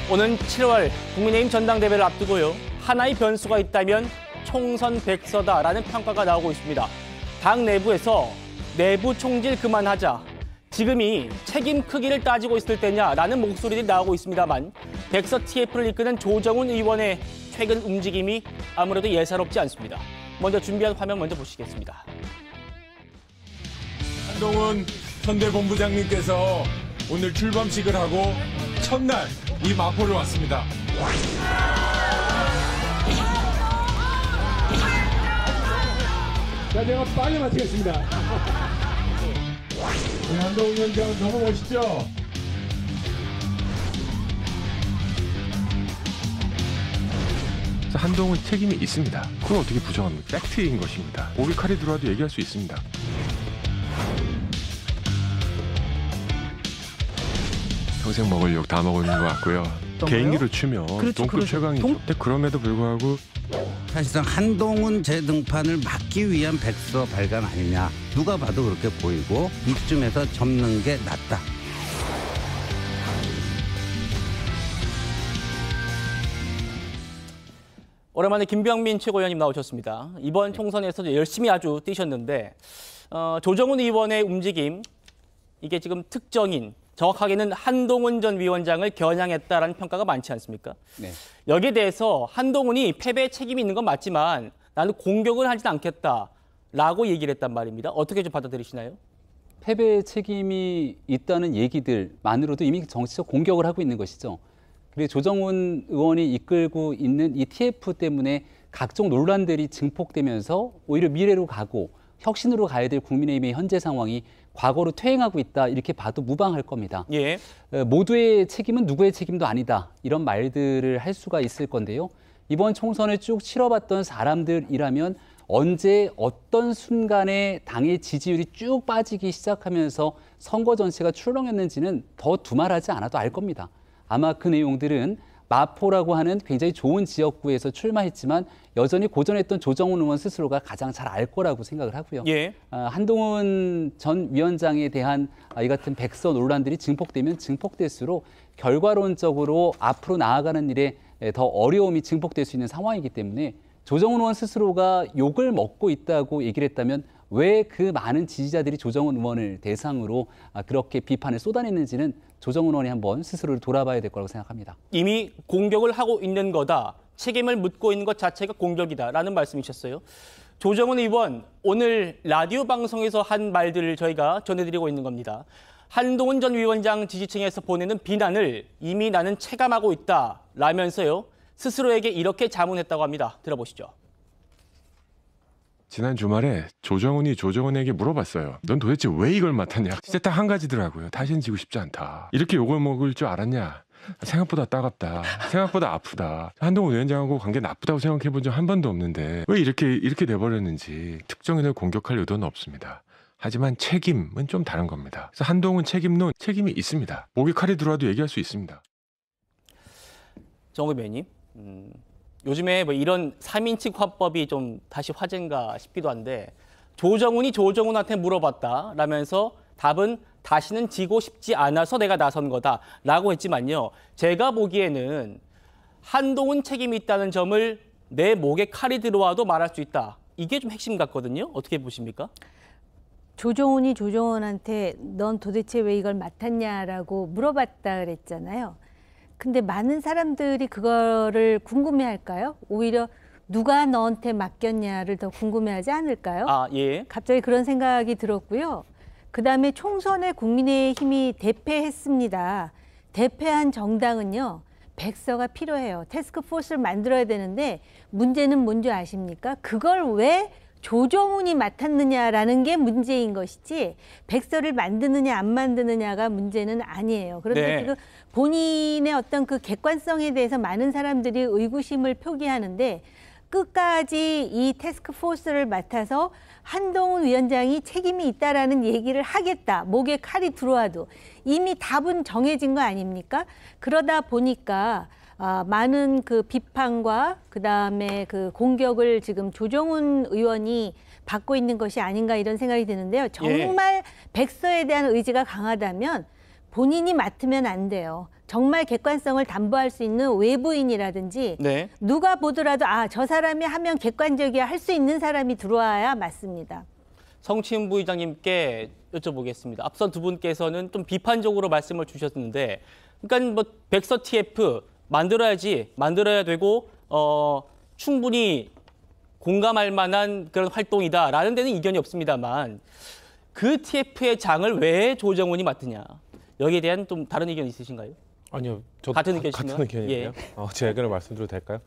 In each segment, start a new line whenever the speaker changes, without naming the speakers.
오는 7월 국민의힘 전당대회를 앞두고요. 하나의 변수가 있다면 총선 백서다라는 평가가 나오고 있습니다. 당 내부에서 내부 총질 그만하자. 지금이 책임 크기를 따지고 있을 때냐라는 목소리들이 나오고 있습니다만 백서 TF를 이끄는 조정훈 의원의 최근 움직임이 아무래도 예사롭지 않습니다. 먼저 준비한 화면 먼저 보시겠습니다.
한동훈 선대본부장님께서 오늘 출범식을 하고 첫날 이 마포를 왔습니다.
자, 제가 빨리 마치겠습니다. 네, 한동훈 위원장 너무 멋있죠?
한동훈 책임이 있습니다. 그걸 어떻게 부정합니까? 팩트인 것입니다. 목에 칼이 들어와도 얘기할 수 있습니다. 평생 먹을 욕 다 먹은 것 같고요. 개인기로 치면 동급 최강이죠. 근데 그럼에도 불구하고
사실상 한동훈 재등판을 막기 위한 백서 발간 아니냐. 누가 봐도 그렇게 보이고 이쯤에서 접는 게 낫다.
오랜만에 김병민 최고위원님 나오셨습니다. 이번 총선에서 열심히 아주 뛰셨는데 조정훈 의원의 움직임, 이게 지금 특정인, 정확하게는 한동훈 전 위원장을 겨냥했다라는 평가가 많지 않습니까? 네. 여기에 대해서 한동훈이 패배에 책임이 있는 건 맞지만 나는 공격을 하진 않겠다라고 얘기를 했단 말입니다. 어떻게 좀 받아들이시나요?
패배의 책임이 있다는 얘기들만으로도 이미 정치적 공격을 하고 있는 것이죠. 그리고 조정훈 의원이 이끌고 있는 이 TF 때문에 각종 논란들이 증폭되면서 오히려 미래로 가고 혁신으로 가야 될 국민의힘의 현재 상황이 과거로 퇴행하고 있다, 이렇게 봐도 무방할 겁니다. 예. 모두의 책임은 누구의 책임도 아니다, 이런 말들을 할 수가 있을 건데요. 이번 총선을 쭉 치러봤던 사람들이라면 언제 어떤 순간에 당의 지지율이 쭉 빠지기 시작하면서 선거 전체가 출렁였는지는 더 두말하지 않아도 알 겁니다. 아마 그 내용들은 마포라고 하는 굉장히 좋은 지역구에서 출마했지만 여전히 고전했던 조정훈 의원 스스로가 가장 잘 알 거라고 생각을 하고요. 예. 한동훈 전 위원장에 대한 이 같은 백서 논란들이 증폭되면 증폭될수록 결과론적으로 앞으로 나아가는 일에 더 어려움이 증폭될 수 있는 상황이기 때문에 조정훈 의원 스스로가 욕을 먹고 있다고 얘기를 했다면 왜 그 많은 지지자들이 조정훈 의원을 대상으로 그렇게 비판을 쏟아냈는지는 조정훈 의원이 한번 스스로를 돌아봐야 될 거라고 생각합니다.
이미 공격을 하고 있는 거다, 책임을 묻고 있는 것 자체가 공격이다라는 말씀이셨어요. 조정훈 의원, 오늘 라디오 방송에서 한 말들을 저희가 전해드리고 있는 겁니다. 한동훈 전 위원장 지지층에서 보내는 비난을 이미 나는 체감하고 있다라면서요. 스스로에게 이렇게 자문했다고 합니다. 들어보시죠.
지난 주말에 조정훈에게 물어봤어요. 넌 도대체 왜 이걸 맡았냐? 진짜 딱 한 가지더라고요. 다시는 지고 싶지 않다. 이렇게 욕을 먹을 줄 알았냐? 생각보다 따갑다. 생각보다 아프다. 한동훈 위원장하고 관계 나쁘다고 생각해 본 적 한 번도 없는데 왜 이렇게 돼버렸는지 특정인을 공격할 의도는 없습니다. 하지만 책임은 좀 다른 겁니다. 그래서 한동훈 책임론, 책임이 있습니다. 목에 칼이 들어와도 얘기할 수 있습니다.
정 의원님, 요즘에 뭐 이런 3인칭 화법이 좀 다시 화제인가 싶기도 한데 조정훈이 조정훈한테 물어봤다라면서 답은 다시는 지고 싶지 않아서 내가 나선 거다라고 했지만요. 제가 보기에는 한동훈 책임이 있다는 점을 내 목에 칼이 들어와도 말할 수 있다. 이게 좀 핵심 같거든요. 어떻게 보십니까?
조정훈이 조정훈한테 넌 도대체 왜 이걸 맡았냐라고 물어봤다 그랬잖아요. 근데 많은 사람들이 그거를 궁금해할까요? 오히려 누가 너한테 맡겼냐를 더 궁금해하지 않을까요?
아, 예.
갑자기 그런 생각이 들었고요. 그다음에 총선에 국민의힘이 대패했습니다. 대패한 정당은요, 백서가 필요해요. 태스크포스를 만들어야 되는데 문제는 뭔지 아십니까? 그걸 왜 조정훈이 맡았느냐라는 게 문제인 것이지 백서를 만드느냐 안 만드느냐가 문제는 아니에요. 그런데
네.
지금 본인의 어떤 그 객관성에 대해서 많은 사람들이 의구심을 표기하는데 끝까지 이 태스크포스를 맡아서 한동훈 위원장이 책임이 있다라는 얘기를 하겠다. 목에 칼이 들어와도 이미 답은 정해진 거 아닙니까? 그러다 보니까 많은 그 비판과 그다음에 그 공격을 지금 조정훈 의원이 받고 있는 것이 아닌가 이런 생각이 드는데요. 정말 백서에 대한 의지가 강하다면 본인이 맡으면 안 돼요. 정말 객관성을 담보할 수 있는 외부인이라든지
네.
누가 보더라도 아, 저 사람이 하면 객관적이야 할 수 있는 사람이 들어와야 맞습니다.
성침 부의장님께 여쭤보겠습니다. 앞선 두 분께서는 좀 비판적으로 말씀을 주셨는데, 그러니까 뭐 백서 TF 만들어야 되고 충분히 공감할 만한 그런 활동이다라는 데는 이견이 없습니다만 그 TF의 장을 왜 조정훈이 맡으냐 여기에 대한 좀 다른 의견 있으신가요?
아니요, 저도
같은 의견이시면?
같은 의견이에요.
예.
제 의견을 말씀드려도 될까요?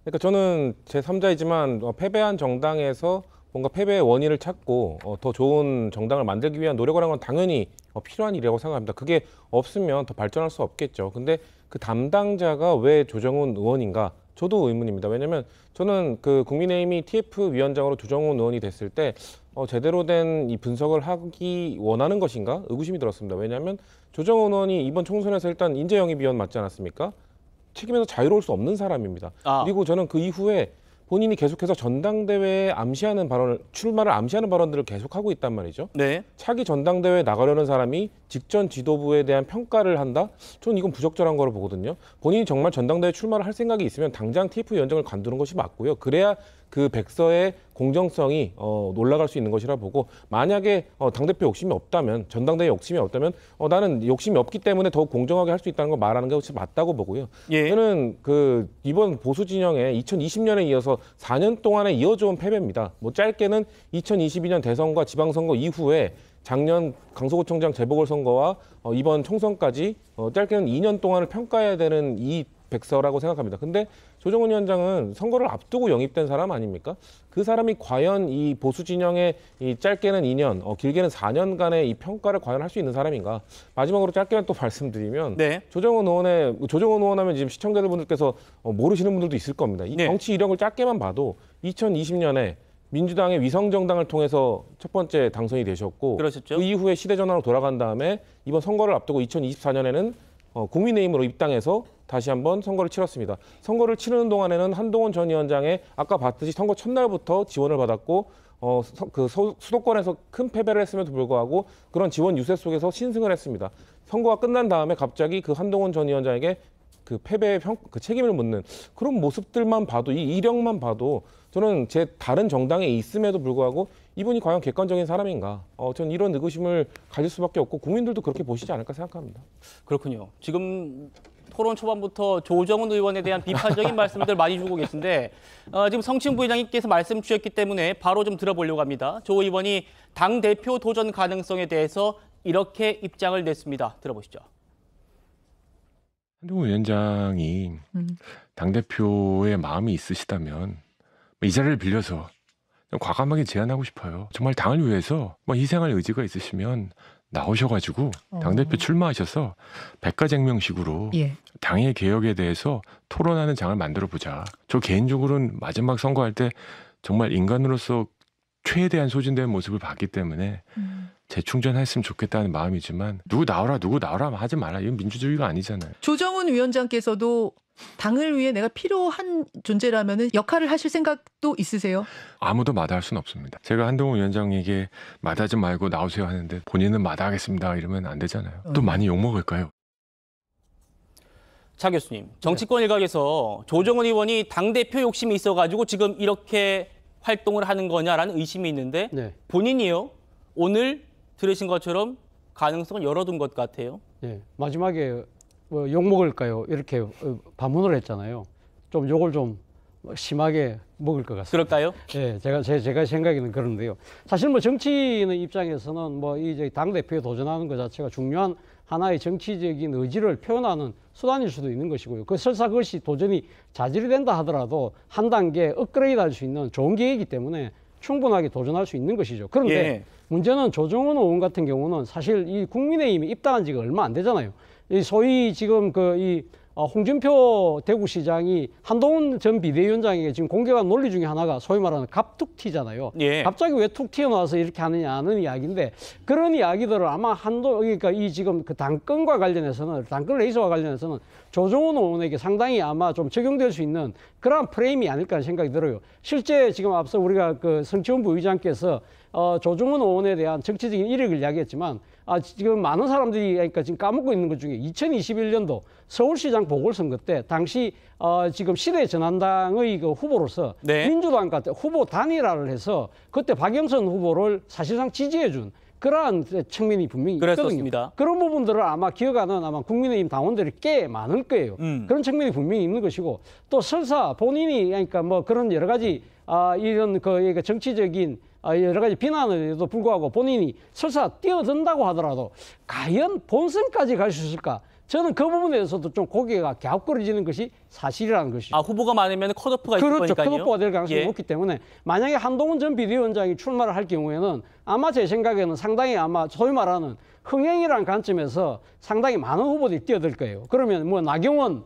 그러니까 저는 제 3자이지만 패배한 정당에서 뭔가 패배의 원인을 찾고 더 좋은 정당을 만들기 위한 노력을 한 건 당연히 필요한 일이라고 생각합니다. 그게 없으면 더 발전할 수 없겠죠. 근데 그 담당자가 왜 조정훈 의원인가? 저도 의문입니다. 왜냐하면 저는 그 국민의힘이 TF 위원장으로 조정훈 의원이 됐을 때 제대로 된 이 분석을 하기 원하는 것인가 의구심이 들었습니다. 왜냐하면 조정훈 의원이 이번 총선에서 일단 인재영입위원 맞지 않았습니까? 책임에서 자유로울 수 없는 사람입니다. 그리고 저는 그 이후에 본인이 계속해서 전당대회에 암시하는 발언을, 출마를 암시하는 발언들을 계속하고 있단 말이죠.
네.
차기 전당대회에 나가려는 사람이 직전 지도부에 대한 평가를 한다? 저는 이건 부적절한 거로 보거든요. 본인이 정말 전당대회 출마를 할 생각이 있으면 당장 TF 위원장을 관두는 것이 맞고요. 그래야 그 백서의 공정성이 올라갈 수 있는 것이라 보고, 만약에 당대표 욕심이 없다면, 전당대회 욕심이 없다면 나는 욕심이 없기 때문에 더욱 공정하게 할 수 있다는 걸 말하는 게 맞다고 보고요.
예.
저는 그 이번 보수 진영에 2020년에 이어서 4년 동안에 이어져온 패배입니다. 뭐 짧게는 2022년 대선과 지방선거 이후에 작년 강서구청장 재보궐선거와 이번 총선까지 짧게는 2년 동안을 평가해야 되는 이 백서라고 생각합니다. 근데 조정훈 위원장은 선거를 앞두고 영입된 사람 아닙니까? 그 사람이 과연 이 보수 진영의 이 짧게는 2년, 길게는 4년간의 이 평가를 과연 할 수 있는 사람인가? 마지막으로 짧게만 또 말씀드리면
네.
조정훈 의원 하면 지금 시청자분들께서 모르시는 분들도 있을 겁니다. 이
네.
정치 이력을 짧게만 봐도 2020년에 민주당의 위성정당을 통해서 첫 번째 당선이 되셨고,
그러셨죠.
그 이후에 시대전환으로 돌아간 다음에 이번 선거를 앞두고 2024년에는 국민의힘으로 입당해서 다시 한번 선거를 치렀습니다. 선거를 치르는 동안에는 한동훈 전 위원장의 아까 봤듯이 선거 첫날부터 지원을 받았고 수도권에서 큰 패배를 했음에도 불구하고 그런 지원 유세 속에서 신승을 했습니다. 선거가 끝난 다음에 갑자기 그 한동훈 전 위원장에게 그 패배의 그 책임을 묻는 그런 모습들만 봐도, 이 이력만 봐도 저는 제 다른 정당에 있음에도 불구하고 이분이 과연 객관적인 사람인가? 저는 이런 의구심을 가질 수밖에 없고 국민들도 그렇게 보시지 않을까 생각합니다.
그렇군요. 지금 토론 초반부터 조정훈 의원에 대한 비판적인 말씀들 많이 주고 계신데 지금 성침 부의장님께서 말씀 주셨기 때문에 바로 좀 들어보려고 합니다. 조 의원이 당대표 도전 가능성에 대해서 이렇게 입장을 냈습니다. 들어보시죠.
한동훈 위원장이 당대표의 마음이 있으시다면 이 자리를 빌려서 좀 과감하게 제안하고 싶어요. 정말 당을 위해서 희생할 의지가 있으시면 나오셔가지고 당대표 출마하셔서 백가쟁명식으로
예.
당의 개혁에 대해서 토론하는 장을 만들어보자. 저 개인적으로는 마지막 선거할 때 정말 인간으로서 최대한 소진된 모습을 봤기 때문에 재충전했으면 좋겠다는 마음이지만 누구 나오라 하지 마라. 이건 민주주의가 아니잖아요.
조정훈 위원장께서도 당을 위해 내가 필요한 존재라면 역할을 하실 생각도 있으세요?
아무도 마다할 수는 없습니다. 제가 한동훈 위원장에게 마다하지 말고 나오세요 하는데 본인은 마다하겠습니다 이러면 안 되잖아요. 또 많이 욕먹을까요?
차 교수님, 정치권 일각에서 조정훈 의원이 당대표 욕심이 있어가지고 지금 이렇게 활동을 하는 거냐라는 의심이 있는데
네.
본인이요, 오늘 들으신 것처럼 가능성을 열어둔 것 같아요.
네. 마지막에 욕 먹을까요? 이렇게 반문을 했잖아요. 좀 욕을 좀 심하게 먹을 것 같습니다.
그럴까요?
네, 제가 생각에는 그런데요. 사실 정치인 입장에서는 이제 당 대표에 도전하는 것 자체가 중요한 하나의 정치적인 의지를 표현하는 수단일 수도 있는 것이고요. 설사 그것이 도전이 자질이 된다 하더라도 한 단계 업그레이드 할 수 있는 좋은 기회이기 때문에 충분하게 도전할 수 있는 것이죠. 그런데
예.
문제는 조정훈 의원 같은 경우는 사실 이 국민의힘이 입당한 지가 얼마 안 되잖아요. 이 소위 지금 홍준표 대구시장이 한동훈 전 비대위원장에게 지금 공격한 논리 중에 하나가 소위 말하는 갑툭튀잖아요.
예.
갑자기 왜 툭 튀어나와서 이렇게 하느냐는 이야기인데, 그런 이야기들을 아마 그러니까 이 지금 그 당권과 관련해서는, 당권 레이스와 관련해서는 조정훈 의원에게 상당히 아마 좀 적용될 수 있는 그런 프레임이 아닐까 하는 생각이 들어요. 실제 지금 앞서 우리가 성치훈 부의장께서 조정훈 의원에 대한 정치적인 이력을 이야기했지만 지금 많은 사람들이 그러니까 지금 까먹고 있는 것 중에 2021년도 서울시장 보궐선거 때 당시 지금 시대전환당의 그 후보로서
네.
민주당 같은 후보 단일화를 해서 그때 박영선 후보를 사실상 지지해준 그러한 측면이 분명히 있거든요.
그랬었습니다.
그런 부분들을 아마 기억하는 아마 국민의힘 당원들이 꽤 많을 거예요. 그런 측면이 분명히 있는 것이고 또 설사 본인이 그러니까 뭐 그런 여러 가지 이런 그 정치적인 여러 가지 비난에도 불구하고 본인이 설사 뛰어든다고 하더라도 과연 본선까지 갈 수 있을까? 저는 그 부분에 대해서도 좀 고개가 갸웃거려지는 것이 사실이라는 것이죠.
후보가 많으면 컷오프가 있을
그렇죠.
거니까요.
컷오프가 될 가능성이
예.
높기 때문에 만약에 한동훈 전 비대위원장이 출마를 할 경우에는 아마 제 생각에는 상당히 아마 소위 말하는 흥행이라는 관점에서 상당히 많은 후보들이 뛰어들 거예요. 그러면 뭐 나경원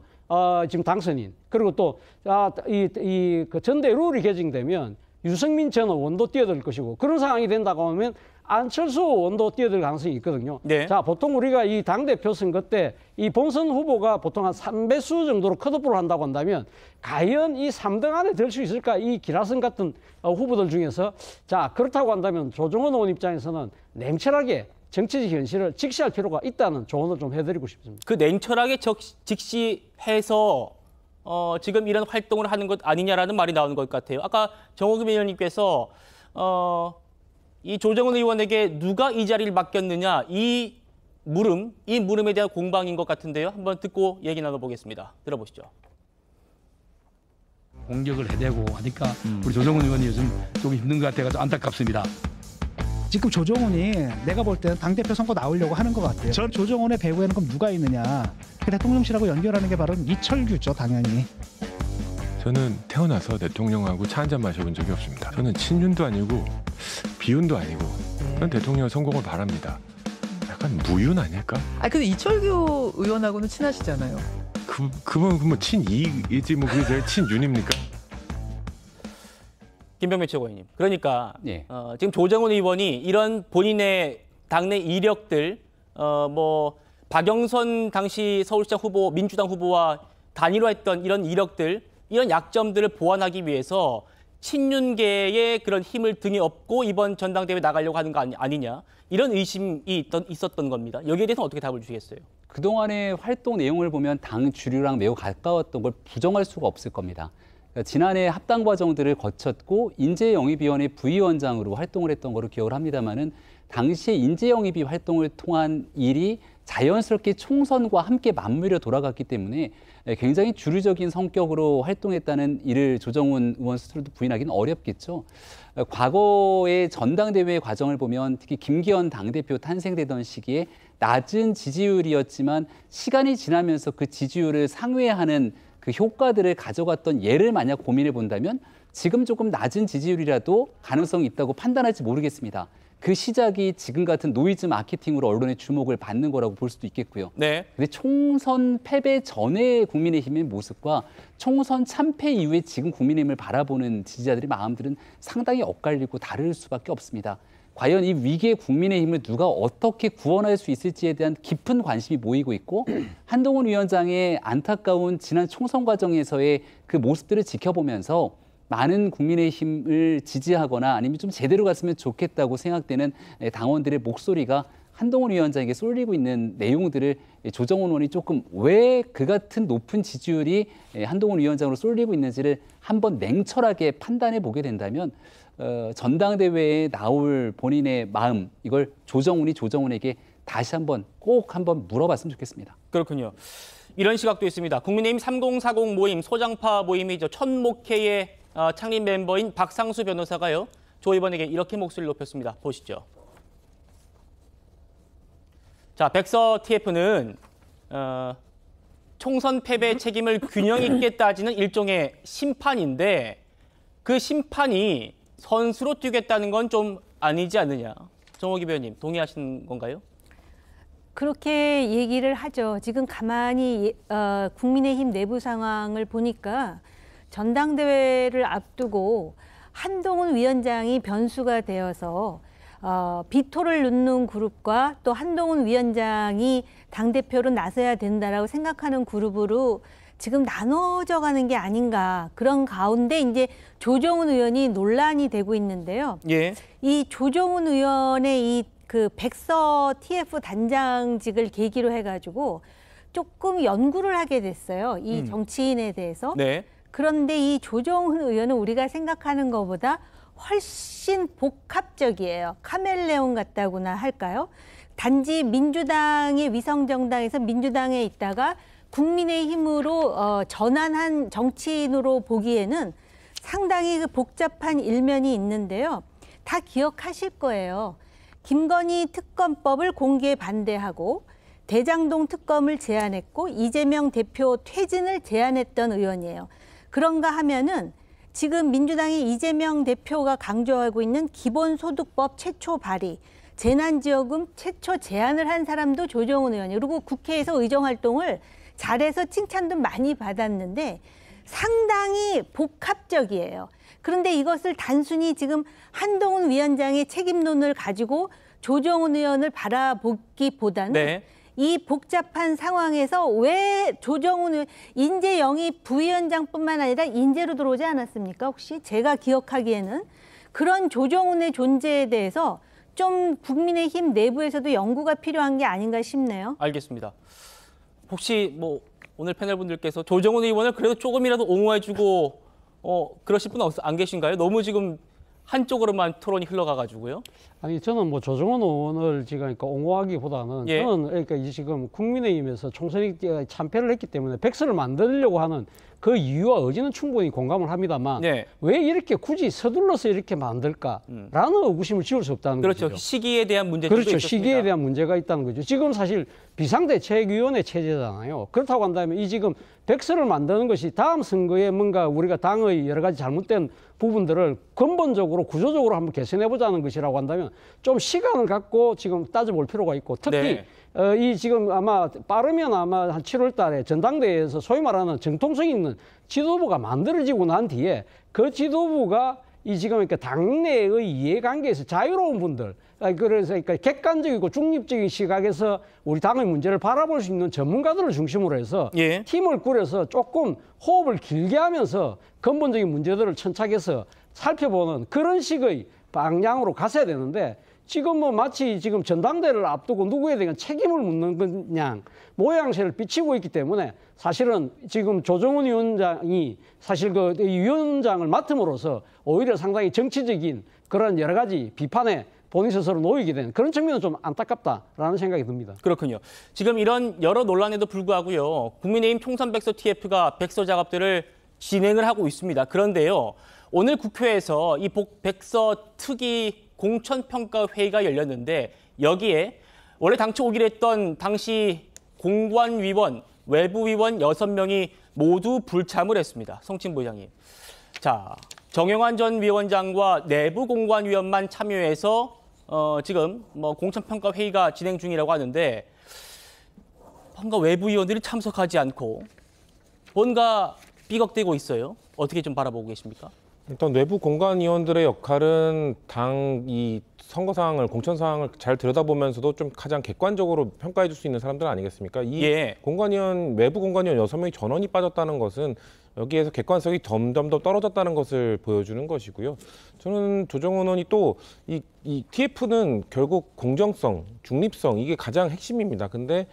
지금 당선인 그리고 또 그 전대 룰이 개정되면 유승민 전 의원도 뛰어들 것이고 그런 상황이 된다고 하면 안철수 의원도 뛰어들 가능성이 있거든요.
네.
자, 보통 우리가 이 당대표 선거 때 이 본선 후보가 보통 한 3배수 정도로 컷오프를 한다고 한다면 과연 이 3등 안에 들 수 있을까? 이 기라성 같은 후보들 중에서 자, 그렇다고 한다면 조정원 의원 입장에서는 냉철하게 정치적 현실을 직시할 필요가 있다는 조언을 좀 해드리고 싶습니다.
그 냉철하게 직시해서 지금 이런 활동을 하는 것 아니냐라는 말이 나오는 것 같아요. 아까 정호금 의원님께서 이 조정원 의원에게 누가 이 자리를 맡겼느냐 이 물음에 대한 공방인 것 같은데요. 한번 듣고 얘기 나눠보겠습니다. 들어보시죠.
공격을 해대고 하니까 우리 조정원 의원이 요즘 좀 힘든 것 같아서 안타깝습니다.
지금 조정원이 내가 볼 때는 당대표 선거 나오려고 하는 것 같아요. 조정원의 배후에는 그럼 누가 있느냐. 그 대통령실하고 연결하는 게 바로 이철규죠, 당연히.
저는 태어나서 대통령하고 차 한잔 마셔본 적이 없습니다. 저는 친윤도 아니고 비윤도 아니고 저는 대통령 성공을 바랍니다. 약간 무윤 아닐까?
근데 이철규 의원하고는 친하시잖아요.
그분 뭐 친이이지 뭐 그게 제일 친윤입니까?
김병민 최고위원님. 그러니까
예.
지금 조정원 의원이 이런 본인의 당내 이력들 뭐 박영선 당시 서울시장 후보 민주당 후보와 단일화했던 이런 이력들 이런 약점들을 보완하기 위해서 친윤계의 그런 힘을 등에 업고 이번 전당대회 나가려고 하는 거 아니냐 이런 의심이 있었던 겁니다. 여기에 대해서 어떻게 답을 주시겠어요?
그동안의 활동 내용을 보면 당 주류랑 매우 가까웠던 걸 부정할 수가 없을 겁니다. 그러니까 지난해 합당 과정들을 거쳤고 인재영입위원회 부위원장으로 활동을 했던 거로 기억을 합니다마는 당시에 인재영입위 활동을 통한 일이 자연스럽게 총선과 함께 맞물려 돌아갔기 때문에 굉장히 주류적인 성격으로 활동했다는 일을 조정훈 의원 스스로도 부인하기는 어렵겠죠. 과거의 전당대회 과정을 보면 특히 김기현 당대표 탄생되던 시기에 낮은 지지율이었지만 시간이 지나면서 그 지지율을 상회하는 그 효과들을 가져갔던 예를 만약 고민해 본다면 지금 조금 낮은 지지율이라도 가능성이 있다고 판단할지 모르겠습니다. 그 시작이 지금 같은 노이즈 마케팅으로 언론의 주목을 받는 거라고 볼 수도 있겠고요.
네.
근데 총선 패배 전의 국민의힘의 모습과 총선 참패 이후에 지금 국민의힘을 바라보는 지지자들의 마음들은 상당히 엇갈리고 다를 수밖에 없습니다. 과연 이 위기의 국민의힘을 누가 어떻게 구원할 수 있을지에 대한 깊은 관심이 모이고 있고 한동훈 위원장의 안타까운 지난 총선 과정에서의 그 모습들을 지켜보면서 많은 국민의힘을 지지하거나 아니면 좀 제대로 갔으면 좋겠다고 생각되는 당원들의 목소리가 한동훈 위원장에게 쏠리고 있는 내용들을 조정원 의원이 조금 왜 그 같은 높은 지지율이 한동훈 위원장으로 쏠리고 있는지를 한번 냉철하게 판단해 보게 된다면 전당대회에 나올 본인의 마음 이걸 조정훈에게 다시 꼭 한번 물어봤으면 좋겠습니다.
그렇군요. 이런 시각도 있습니다. 국민의힘 3040 모임 소장파 모임이죠. 첫 목회의 창립 멤버인 박상수 변호사가요. 조 의원에게 이렇게 목소리를 높였습니다. 보시죠. 자, 백서 TF는 총선 패배 책임을 균형 있게 따지는 일종의 심판인데 그 심판이 선수로 뛰겠다는 건 좀 아니지 않느냐. 정호기 의원님 동의하시는 건가요?
그렇게 얘기를 하죠. 지금 가만히 국민의힘 내부 상황을 보니까 전당대회를 앞두고 한동훈 위원장이 변수가 되어서 비토를 놓는 그룹과 또 한동훈 위원장이 당대표로 나서야 된다라고 생각하는 그룹으로 지금 나눠져 가는 게 아닌가. 그런 가운데 이제 조정훈 의원이 논란이 되고 있는데요.
예.
이 조정훈 의원의 이 그 백서 TF 단장직을 계기로 해가지고 조금 연구를 하게 됐어요. 이 정치인에 대해서.
네.
그런데 이 조정훈 의원은 우리가 생각하는 것보다 훨씬 복합적이에요. 카멜레온 같다고나 할까요? 단지 민주당의 위성정당에서 민주당에 있다가 국민의힘으로 전환한 정치인으로 보기에는 상당히 그 복잡한 일면이 있는데요. 다 기억하실 거예요. 김건희 특검법을 공개 반대하고 대장동 특검을 제안했고 이재명 대표 퇴진을 제안했던 의원이에요. 그런가 하면은 지금 민주당이 이재명 대표가 강조하고 있는 기본소득법 최초 발의, 재난지원금 최초 제안을 한 사람도 조정훈 의원이에요. 그리고 국회에서 의정활동을 잘해서 칭찬도 많이 받았는데 상당히 복합적이에요. 그런데 이것을 단순히 지금 한동훈 위원장의 책임론을 가지고 조정훈 의원을 바라보기보다는
네.
이 복잡한 상황에서 왜 조정훈 의원, 인재 영입 부위원장뿐만 아니라 인재로 들어오지 않았습니까? 혹시 제가 기억하기에는 그런 조정훈의 존재에 대해서 좀 국민의힘 내부에서도 연구가 필요한 게 아닌가 싶네요.
알겠습니다. 혹시 뭐 오늘 패널 분들께서 조정훈 의원을 그래도 조금이라도 옹호해주고 그러실 분 안 계신가요? 너무 지금 한쪽으로만 토론이 흘러가가지고요.
아니 저는 뭐 조정훈 의원을 지금 그러니까 옹호하기보다는
예.
저는 그러니까 이 지금 국민의힘에서 총선이 참패를 했기 때문에 백서를 만들려고 하는 그 이유와 의지는 충분히 공감을 합니다만
네.
왜 이렇게 굳이 서둘러서 이렇게 만들까라는 의구심을 지울 수 없다는
그렇죠.
거죠.
시기에 대한 문제도
그렇죠.
있었습니다.
시기에 대한 문제가 있다는 거죠. 지금 사실 비상대책위원회 체제잖아요. 그렇다고 한다면 이 지금 백서를 만드는 것이 다음 선거에 뭔가 우리가 당의 여러 가지 잘못된 부분들을 근본적으로 구조적으로 한번 개선해보자는 것이라고 한다면 좀 시간을 갖고 지금 따져볼 필요가 있고 특히
네.
이 지금 아마 빠르면 아마 한 7월 달에 전당대회에서 소위 말하는 정통성 있는 지도부가 만들어지고 난 뒤에 그 지도부가 이 지금 이렇게 당내의 이해관계에서 자유로운 분들, 그래서 그러니까 객관적이고 중립적인 시각에서 우리 당의 문제를 바라볼 수 있는 전문가들을 중심으로 해서
예.
팀을 꾸려서 조금 호흡을 길게 하면서 근본적인 문제들을 천착해서 살펴보는 그런 식의 방향으로 갔어야 되는데 지금 뭐 마치 지금 전당대회를 앞두고 누구에 대한 책임을 묻는 그냥 모양새를 비치고 있기 때문에 사실은 지금 조정훈 위원장이 사실 그 위원장을 맡음으로써 오히려 상당히 정치적인 그런 여러 가지 비판에 본인 스스로 놓이게 된 그런 측면은 좀 안타깝다라는 생각이 듭니다.
그렇군요. 지금 이런 여러 논란에도 불구하고요. 국민의힘 총선 백서 TF가 백서 작업들을 진행을 하고 있습니다. 그런데요. 오늘 국회에서 이 백서 특위 공천평가회의가 열렸는데 여기에 원래 당초 오기로 했던 당시 공관위원, 외부위원 6명이 모두 불참을 했습니다. 성친 부회장님. 자, 정영환 전 위원장과 내부 공관위원만 참여해서 지금 뭐 공천평가 회의가 진행 중이라고 하는데 뭔가 외부위원들이 참석하지 않고 뭔가 삐걱대고 있어요. 어떻게 좀 바라보고 계십니까?
일단 외부 공관위원들의 역할은 당 이 선거 상황을 공천 상황을 잘 들여다보면서도 좀 가장 객관적으로 평가해 줄 수 있는 사람들 아니겠습니까? 이
예.
공관위원 외부 공관위원 6명이 전원이 빠졌다는 것은 여기에서 객관성이 점점 더 떨어졌다는 것을 보여주는 것이고요. 저는 조정훈 의원이 또 이 TF는 결국 공정성, 중립성 이게 가장 핵심입니다. 근데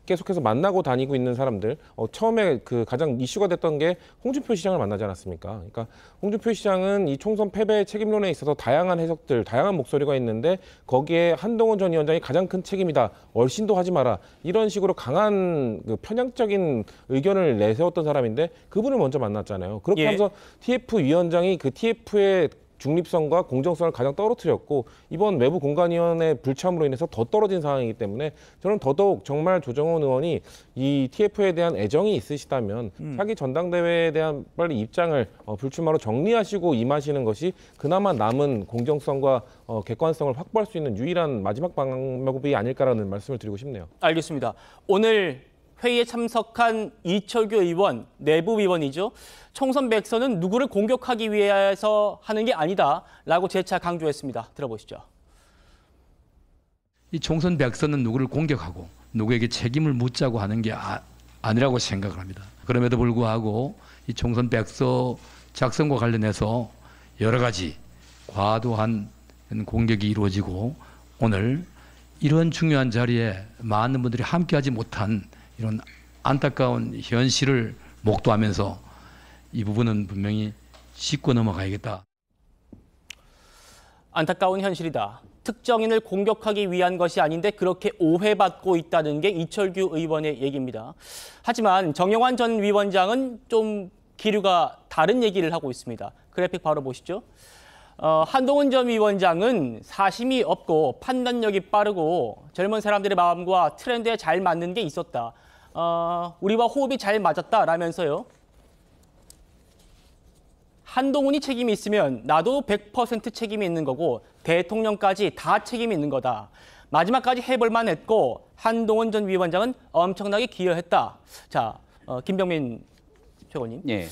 계속해서 만나고 다니고 있는 사람들 처음에 그 가장 이슈가 됐던 게 홍준표 시장을 만나지 않았습니까? 그러니까 홍준표 시장은 이 총선 패배 책임론에 있어서 다양한 해석들, 다양한 목소리가 있는데 거기에 한동훈 전 위원장이 가장 큰 책임이다. 얼씬도 하지 마라. 이런 식으로 강한 그 편향적인 의견을 내세웠던 사람인데 그분을 먼저 만났잖아요. 그렇게
예.
하면서 TF 위원장이 그 TF의 중립성과 공정성을 가장 떨어뜨렸고 이번 외부 공관위원회 불참으로 인해서 더 떨어진 상황이기 때문에 저는 더더욱 정말 조정훈 의원이 이 TF에 대한 애정이 있으시다면 차기 전당대회에 대한 빨리 입장을 불출마로 정리하시고 임하시는 것이 그나마 남은 공정성과 객관성을 확보할 수 있는 유일한 마지막 방법이 아닐까라는 말씀을 드리고 싶네요.
알겠습니다. 오늘 회의에 참석한 이철규 의원, 내부 위원이죠. 총선 백서는 누구를 공격하기 위해서 하는 게 아니다라고 재차 강조했습니다. 들어보시죠.
이 총선 백서는 누구를 공격하고 누구에게 책임을 묻자고 하는 게 아니라고 생각을 합니다. 그럼에도 불구하고 이 총선 백서 작성과 관련해서 여러 가지 과도한 공격이 이루어지고 오늘 이런 중요한 자리에 많은 분들이 함께하지 못한 이런 안타까운 현실을 목도하면서 이 부분은 분명히 짚고 넘어가야겠다.
안타까운 현실이다. 특정인을 공격하기 위한 것이 아닌데 그렇게 오해받고 있다는 게 이철규 의원의 얘기입니다. 하지만 정영환 전 위원장은 좀 기류가 다른 얘기를 하고 있습니다. 그래픽 바로 보시죠. 한동훈 전 위원장은 사심이 없고 판단력이 빠르고 젊은 사람들의 마음과 트렌드에 잘 맞는 게 있었다. 우리와 호흡이 잘 맞았다라면서요. 한동훈이 책임이 있으면 나도 100% 책임이 있는 거고 대통령까지 다 책임이 있는 거다. 마지막까지 해볼만 했고 한동훈 전 위원장은 엄청나게 기여했다. 자, 김병민 최고님.
예.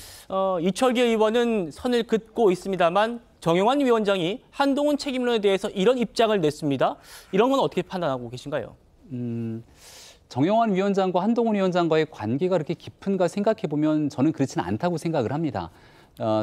이철규 의원은 선을 긋고 있습니다만 정영환 위원장이 한동훈 책임론에 대해서 이런 입장을 냈습니다. 이런 건 어떻게 판단하고 계신가요?
정영환 위원장과 한동훈 위원장과의 관계가 그렇게 깊은가 생각해보면 저는 그렇지는 않다고 생각을 합니다.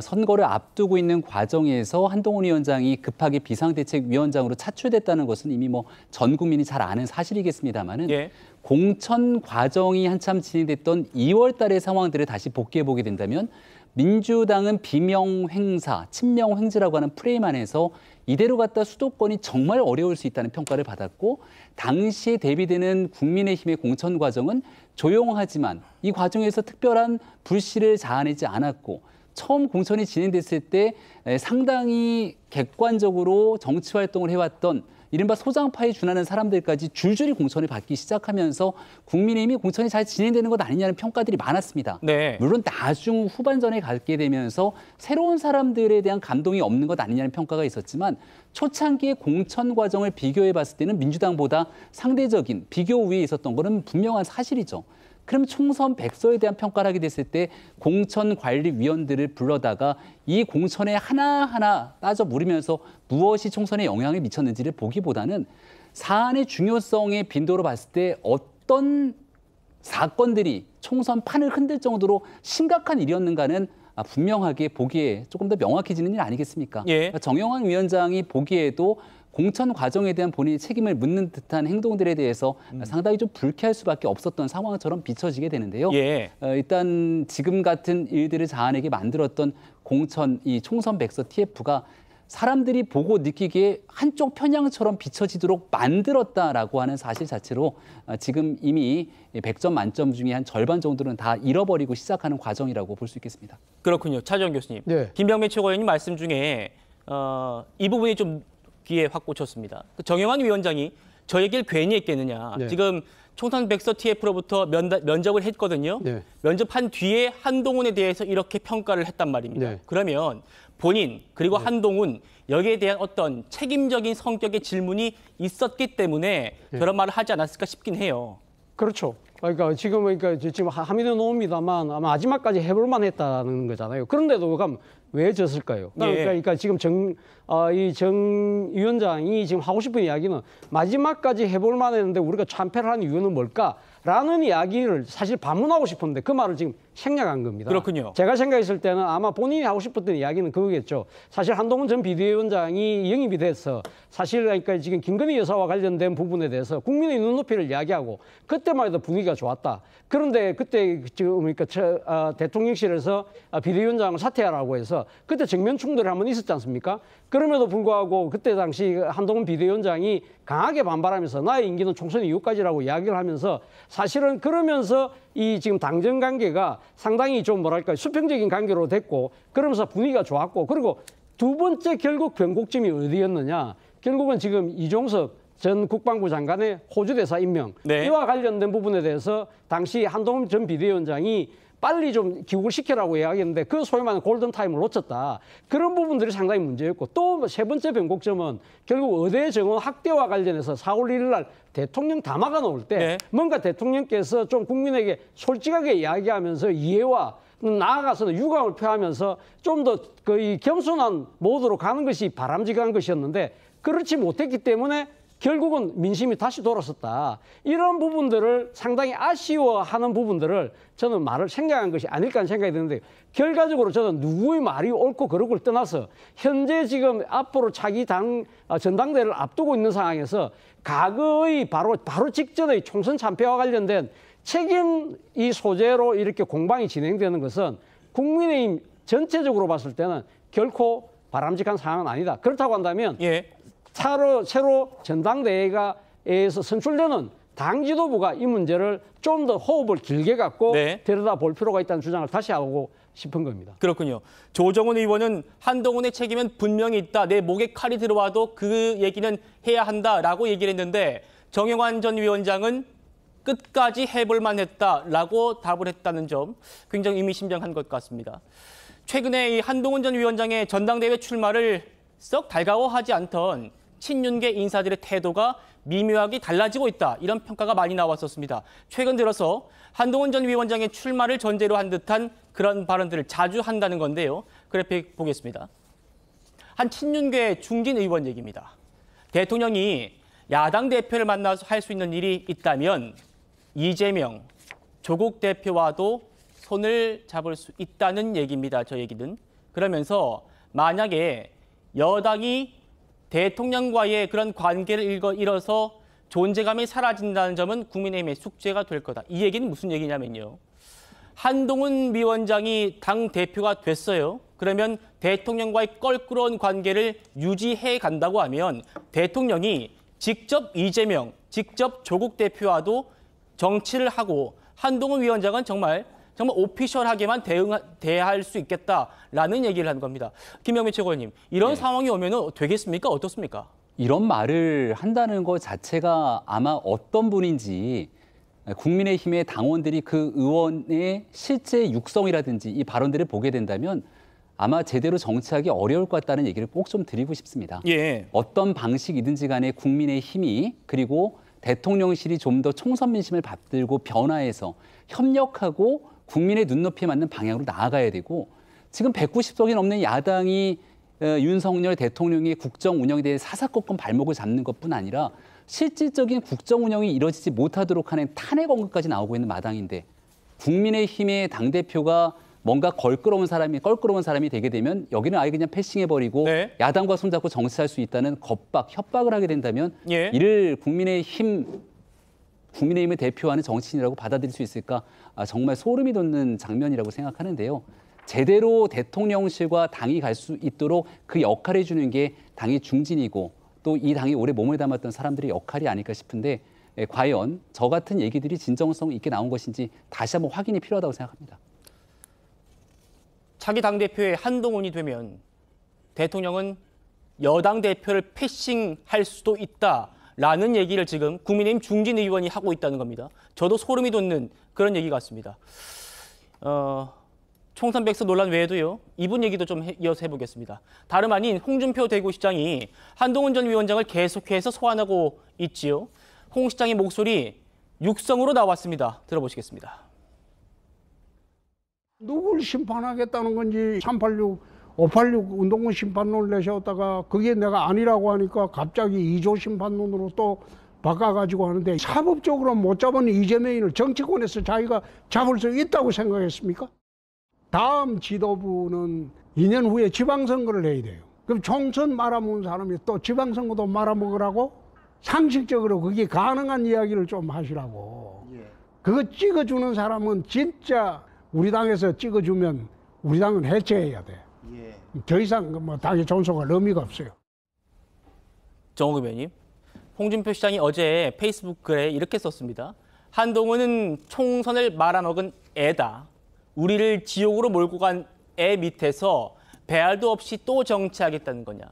선거를 앞두고 있는 과정에서 한동훈 위원장이 급하게 비상대책위원장으로 차출됐다는 것은 이미 뭐 전 국민이 잘 아는 사실이겠습니다만은
예.
공천 과정이 한참 진행됐던 2월 달의 상황들을 다시 복귀해 보게 된다면 민주당은 비명 횡사, 친명 횡재라고 하는 프레임 안에서 이대로 갔다 수도권이 정말 어려울 수 있다는 평가를 받았고 당시에 대비되는 국민의힘의 공천 과정은 조용하지만 이 과정에서 특별한 불씨를 자아내지 않았고 처음 공천이 진행됐을 때 상당히 객관적으로 정치 활동을 해왔던 이른바 소장파에 준하는 사람들까지 줄줄이 공천을 받기 시작하면서 국민의힘이 공천이 잘 진행되는 것 아니냐는 평가들이 많았습니다.
네.
물론 나중 후반전에 가게 되면서 새로운 사람들에 대한 감동이 없는 것 아니냐는 평가가 있었지만 초창기의 공천 과정을 비교해 봤을 때는 민주당보다 상대적인 비교 우위에 있었던 것은 분명한 사실이죠. 그럼 총선 백서에 대한 평가를 하게 됐을 때 공천관리위원들을 불러다가 이 공천에 하나하나 따져 물으면서 무엇이 총선에 영향을 미쳤는지를 보기보다는 사안의 중요성의 빈도로 봤을 때 어떤 사건들이 총선 판을 흔들 정도로 심각한 일이었는가는 분명하게 보기에 조금 더 명확해지는 일 아니겠습니까?
예.
정영환 위원장이 보기에도 공천 과정에 대한 본인의 책임을 묻는 듯한 행동들에 대해서 상당히 좀 불쾌할 수밖에 없었던 상황처럼 비춰지게 되는데요.
예.
일단 지금 같은 일들을 자아내게 만들었던 공천, 이 총선 백서 TF가 사람들이 보고 느끼기에 한쪽 편향처럼 비춰지도록 만들었다라고 하는 사실 자체로 지금 이미 100점 만점 중에 한 절반 정도는 다 잃어버리고 시작하는 과정이라고 볼 수 있겠습니다.
그렇군요. 차주영 교수님.
네.
김병민 최고위원님 말씀 중에 이 부분이 좀 귀에 확 꽂혔습니다. 정영환 위원장이 저 얘기를 괜히 했겠느냐.
네.
지금 총선 백서 TF로부터 면접을 했거든요.
네.
면접한 뒤에 한동훈에 대해서 이렇게 평가를 했단 말입니다.
네.
그러면 본인 그리고 한동훈 여기에 대한 어떤 책임적인 성격의 질문이 있었기 때문에 저런 말을 하지 않았을까 싶긴 해요.
그렇죠. 그러니까 지금 함의는 놓습니다만 아마 마지막까지 해볼만 했다는 거잖아요. 그런데도 그럼 왜 졌을까요?
예.
그러니까 지금 정 위원장이 지금 하고 싶은 이야기는 마지막까지 해볼만 했는데 우리가 참패를 한 이유는 뭘까라는 이야기를 사실 반문하고 싶었는데 그 말을 지금 생략한 겁니다.
그렇군요.
제가 생각했을 때는 아마 본인이 하고 싶었던 이야기는 그거겠죠. 사실 한동훈 전 비대위원장이 영입이 돼서 사실 그러니까 지금 김건희 여사와 관련된 부분에 대해서 국민의 눈높이를 이야기하고 그때만 해도 분위기가 좋았다. 그런데 그때 지금 그러니까 대통령실에서 비대위원장을 사퇴하라고 해서 그때 정면 충돌이 한번 있었지 않습니까? 그럼에도 불구하고 그때 당시 한동훈 비대위원장이 강하게 반발하면서 나의 임기는 총선 이후까지라고 이야기를 하면서 사실은 그러면서 이 지금 당정 관계가 상당히 좀 뭐랄까 수평적인 관계로 됐고 그러면서 분위기가 좋았고 그리고 두 번째 결국 변곡점이 어디였느냐? 결국은 지금 이종석 전 국방부 장관의 호주 대사 임명
네.
이와 관련된 부분에 대해서 당시 한동훈 전 비대위원장이 빨리 좀 귀국을 시키라고 이야기했는데 그 소위 말하는 골든타임을 놓쳤다. 그런 부분들이 상당히 문제였고 또 세 번째 변곡점은 결국 의대 정원 학대와 관련해서 4월 1일 날 대통령 담화가 나올 때
네.
뭔가 대통령께서 좀 국민에게 솔직하게 이야기하면서 이해와 나아가서는 유감을 표하면서 좀 더 거의 겸손한 모드로 가는 것이 바람직한 것이었는데 그렇지 못했기 때문에 결국은 민심이 다시 돌아섰다. 이런 부분들을 상당히 아쉬워하는 부분들을 저는 말을 생략한 것이 아닐까 하는 생각이 드는데 결과적으로 저는 누구의 말이 옳고 그르고를 떠나서 현재 지금 앞으로 차기 전당대회를 앞두고 있는 상황에서 과거의 바로 직전의 총선 참패와 관련된 책임 이 소재로 이렇게 공방이 진행되는 것은 국민의힘 전체적으로 봤을 때는 결코 바람직한 상황은 아니다. 그렇다고 한다면 새로 전당대회에서 선출되는 당 지도부가 이 문제를 좀 더 호흡을 길게 갖고 들여다볼 필요가 있다는 주장을 다시 하고 싶은 겁니다.
그렇군요. 조정훈 의원은 한동훈의 책임은 분명히 있다. 내 목에 칼이 들어와도 그 얘기는 해야 한다라고 얘기를 했는데 정영환 전 위원장은 끝까지 해볼 만했다라고 답을 했다는 점 굉장히 의미심장한 것 같습니다. 최근에 이 한동훈 전 위원장의 전당대회 출마를 썩 달가워하지 않던 친윤계 인사들의 태도가 미묘하게 달라지고 있다. 이런 평가가 많이 나왔었습니다. 최근 들어서 한동훈 전 위원장의 출마를 전제로 한 듯한 그런 발언들을 자주 한다는 건데요. 그래픽 보겠습니다. 한 친윤계 중진 의원 얘기입니다. 대통령이 야당 대표를 만나서 할 수 있는 일이 있다면 이재명, 조국 대표와도 손을 잡을 수 있다는 얘기입니다. 저 얘기는. 그러면서 만약에 여당이 대통령과의 그런 관계를 잃어서 존재감이 사라진다는 점은 국민의힘의 숙제가 될 거다. 이 얘기는 무슨 얘기냐면요. 한동훈 위원장이 당 대표가 됐어요. 그러면 대통령과의 껄끄러운 관계를 유지해 간다고 하면 대통령이 직접 이재명, 직접 조국 대표와도 정치를 하고 한동훈 위원장은 정말 오피셜하게만 대할 수 있겠다라는 얘기를 하는 겁니다. 김영민 최고위원님, 이런 상황이 오면 되겠습니까? 어떻습니까?
이런 말을 한다는 것 자체가 아마 어떤 분인지 국민의힘의 당원들이 그 의원의 실제 육성이라든지 이 발언들을 보게 된다면 아마 제대로 정치하기 어려울 것 같다는 얘기를 꼭 좀 드리고 싶습니다. 어떤 방식이든지 간에 국민의힘이 그리고 대통령실이 좀 더 총선 민심을 받들고 변화해서 협력하고 국민의 눈높이에 맞는 방향으로 나아가야 되고 지금 190석이 넘는 야당이 윤석열 대통령의 국정 운영에 대해 사사건건 발목을 잡는 것뿐 아니라 실질적인 국정 운영이 이루어지지 못하도록 하는 탄핵 언급까지 나오고 있는 마당인데 국민의힘의 당대표가 뭔가 껄끄러운 사람이 되게 되면 여기는 아예 그냥 패싱해버리고 야당과 손잡고 정치할 수 있다는 협박을 하게 된다면 이를 국민의힘을 대표하는 정치인이라고 받아들일 수 있을까? 정말 소름이 돋는 장면이라고 생각하는데요. 제대로 대통령실과 당이 갈 수 있도록 그 역할을 해주는 게 당의 중진이고 또 이 당이 오래 몸을 담았던 사람들의 역할이 아닐까 싶은데 과연 저 같은 얘기들이 진정성 있게 나온 것인지 다시 한번 확인이 필요하다고 생각합니다.
차기 당대표의 한동훈이 되면 대통령은 여당 대표를 패싱할 수도 있다라는 얘기를 지금 국민의힘 중진 의원이 하고 있다는 겁니다. 저도 소름이 돋는 그런 얘기 같습니다. 총선 백서 논란 외에도요. 이분 얘기도 좀 이어서 해보겠습니다. 다름 아닌 홍준표 대구시장이 한동훈 전 위원장을 계속해서 소환하고 있지요. 홍 시장의 목소리 육성으로 나왔습니다. 들어보시겠습니다.
누굴 심판하겠다는 건지 386, 586 운동권 심판론을 내셨다가 그게 내가 아니라고 하니까 갑자기 2조 심판론으로 또 바꿔가지고 하는데 사법적으로 못 잡은 이재명을 정치권에서 자기가 잡을 수 있다고 생각했습니까? 다음 지도부는 2년 후에 지방선거를 해야 돼요. 그럼 총선 말아먹은 사람이 또 지방선거도 말아먹으라고? 상식적으로 그게 가능한 이야기를 좀 하시라고. 그거 찍어주는 사람은 진짜 우리 당에서 찍어주면 우리 당은 해체해야 돼. 더 이상 뭐 당의 존속할 의미가 없어요.
정호급 의원님, 홍준표 시장이 어제 페이스북 글에 이렇게 썼습니다. 한동훈은 총선을 말아먹은 애다. 우리를 지옥으로 몰고 간 애 밑에서 배알도 없이 또 정치하겠다는 거냐.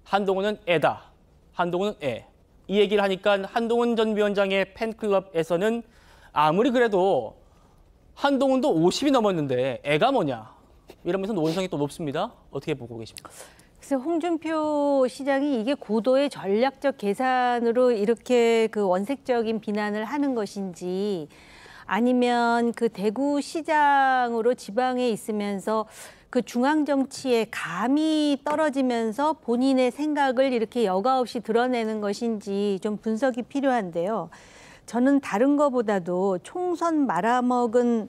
한동훈은 애다. 한동훈은 애. 이 얘기를 하니까 한동훈 전 위원장의 팬클럽에서는 아무리 그래도 한동훈도 50이 넘었는데 애가 뭐냐. 이러면서 논성이 또 높습니다. 어떻게 보고 계십니까?
그래서 홍준표 시장이 이게 고도의 전략적 계산으로 이렇게 그 원색적인 비난을 하는 것인지 아니면 그 대구시장으로 지방에 있으면서 그 중앙 정치의 감이 떨어지면서 본인의 생각을 이렇게 여과 없이 드러내는 것인지 좀 분석이 필요한데요. 저는 다른 거보다도 총선 말아먹은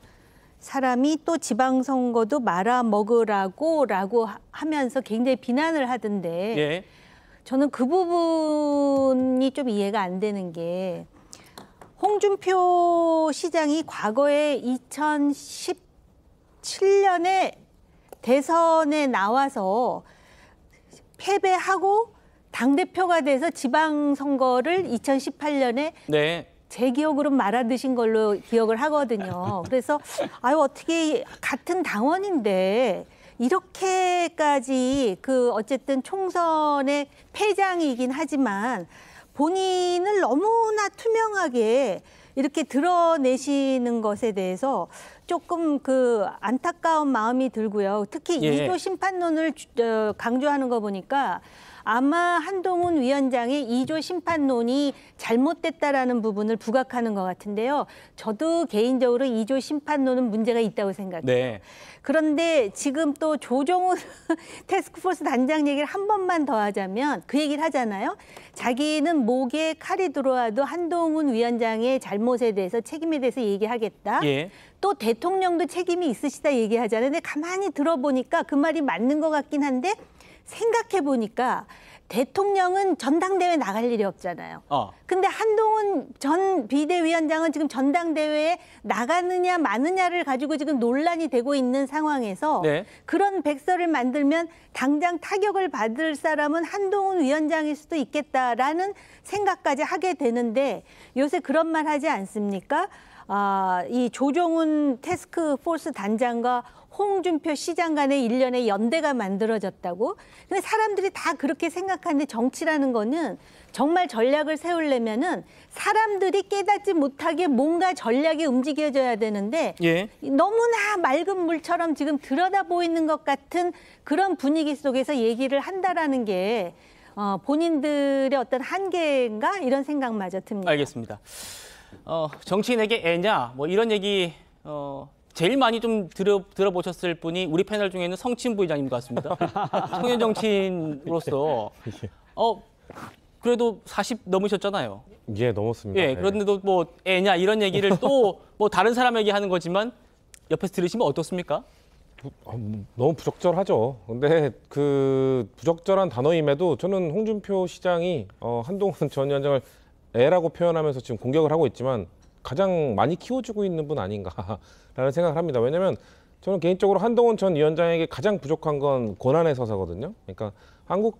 사람이 또 지방선거도 말아먹으라고 하면서 굉장히 비난을 하던데
예.
저는 그 부분이 좀 이해가 안 되는 게 홍준표 시장이 과거에 2017년에 대선에 나와서 패배하고 당대표가 돼서 지방선거를 2018년에
네.
제 기억으로 말아드신 걸로 기억을 하거든요. 그래서 아유 어떻게 같은 당원인데 이렇게까지 그 어쨌든 총선의 패장이긴 하지만 본인을 너무나 투명하게 이렇게 드러내시는 것에 대해서 조금 그 안타까운 마음이 들고요. 특히
예.
2조 심판론을 강조하는 거 보니까 아마 한동훈 위원장의 2조 심판론이 잘못됐다라는 부분을 부각하는 것 같은데요. 저도 개인적으로 2조 심판론은 문제가 있다고 생각해요.
네.
그런데 지금 또 조정훈 태스크포스 단장 얘기를 한 번만 더 하자면 그 얘기를 하잖아요. 자기는 목에 칼이 들어와도 한동훈 위원장의 잘못에 대해서 책임에 대해서 얘기하겠다.
예.
또 대통령도 책임이 있으시다 얘기하잖아요. 근데 가만히 들어보니까 그 말이 맞는 것 같긴 한데 생각해 보니까 대통령은 전당대회 나갈 일이 없잖아요. 근데 한동훈 전 비대위원장은 지금 전당대회에 나가느냐 마느냐를 가지고 지금 논란이 되고 있는 상황에서
네.
그런 백서를 만들면 당장 타격을 받을 사람은 한동훈 위원장일 수도 있겠다라는 생각까지 하게 되는데 요새 그런 말 하지 않습니까? 이 조정훈 태스크포스 단장과 홍준표 시장 간의 일련의 연대가 만들어졌다고. 근데 사람들이 다 그렇게 생각하는데 정치라는 거는 정말 전략을 세우려면은 사람들이 깨닫지 못하게 뭔가 전략이 움직여져야 되는데
예.
너무나 맑은 물처럼 지금 들여다 보이는 것 같은 그런 분위기 속에서 얘기를 한다라는 게 본인들의 어떤 한계인가 이런 생각마저 듭니다.
알겠습니다. 정치인에게 애냐 뭐 이런 얘기 제일 많이 좀 들어보셨을 분이 우리 패널 중에는 성친부 의장님 같습니다. 청년 정치인으로서 그래도 40 넘으셨잖아요.
예, 넘었습니다.
예, 그런데도 뭐 애냐 이런 얘기를 또 뭐 다른 사람에게 하는 거지만 옆에서 들으시면 어떻습니까?
너무 부적절하죠. 근데 그 부적절한 단어임에도 저는 홍준표 시장이 한동훈 전 위원장을 애라고 표현하면서 지금 공격을 하고 있지만 가장 많이 키워주고 있는 분 아닌가라는 생각을 합니다. 왜냐하면 저는 개인적으로 한동훈 전 위원장에게 가장 부족한 건 고난의 서사거든요. 그러니까 한국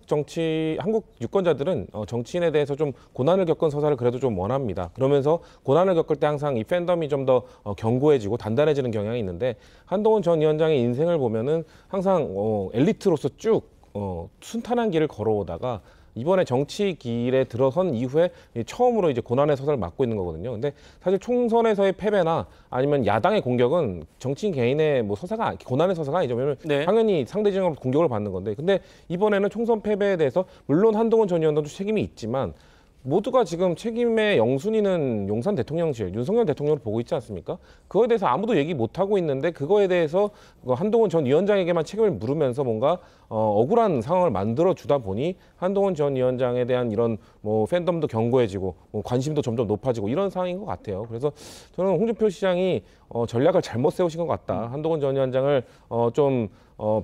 유권자들은 정치인에 대해서 좀 고난을 겪은 서사를 그래도 좀 원합니다. 그러면서 고난을 겪을 때 항상 이 팬덤이 좀 더 견고해지고 단단해지는 경향이 있는데 한동훈 전 위원장의 인생을 보면은 항상 엘리트로서 쭉 순탄한 길을 걸어오다가 이번에 정치 길에 들어선 이후에 처음으로 이제 고난의 서사를 맡고 있는 거거든요. 근데 사실 총선에서의 패배나 아니면 야당의 공격은 정치인 개인의 뭐 고난의 서사가 아니죠. 왜냐면
네.
당연히 상대 진영으로 공격을 받는 건데. 근데 이번에는 총선 패배에 대해서 물론 한동훈 전 위원장도 책임이 있지만 모두가 지금 책임의 영순위는 용산 대통령실, 윤석열 대통령을 보고 있지 않습니까? 그거에 대해서 아무도 얘기 못하고 있는데 그거에 대해서 한동훈 전 위원장에게만 책임을 물으면서 뭔가 억울한 상황을 만들어주다 보니 한동훈 전 위원장에 대한 이런 뭐 팬덤도 견고해지고 뭐 관심도 점점 높아지고 이런 상황인 것 같아요. 그래서 저는 홍준표 시장이 전략을 잘못 세우신 것 같다. 한동훈 전 위원장을 좀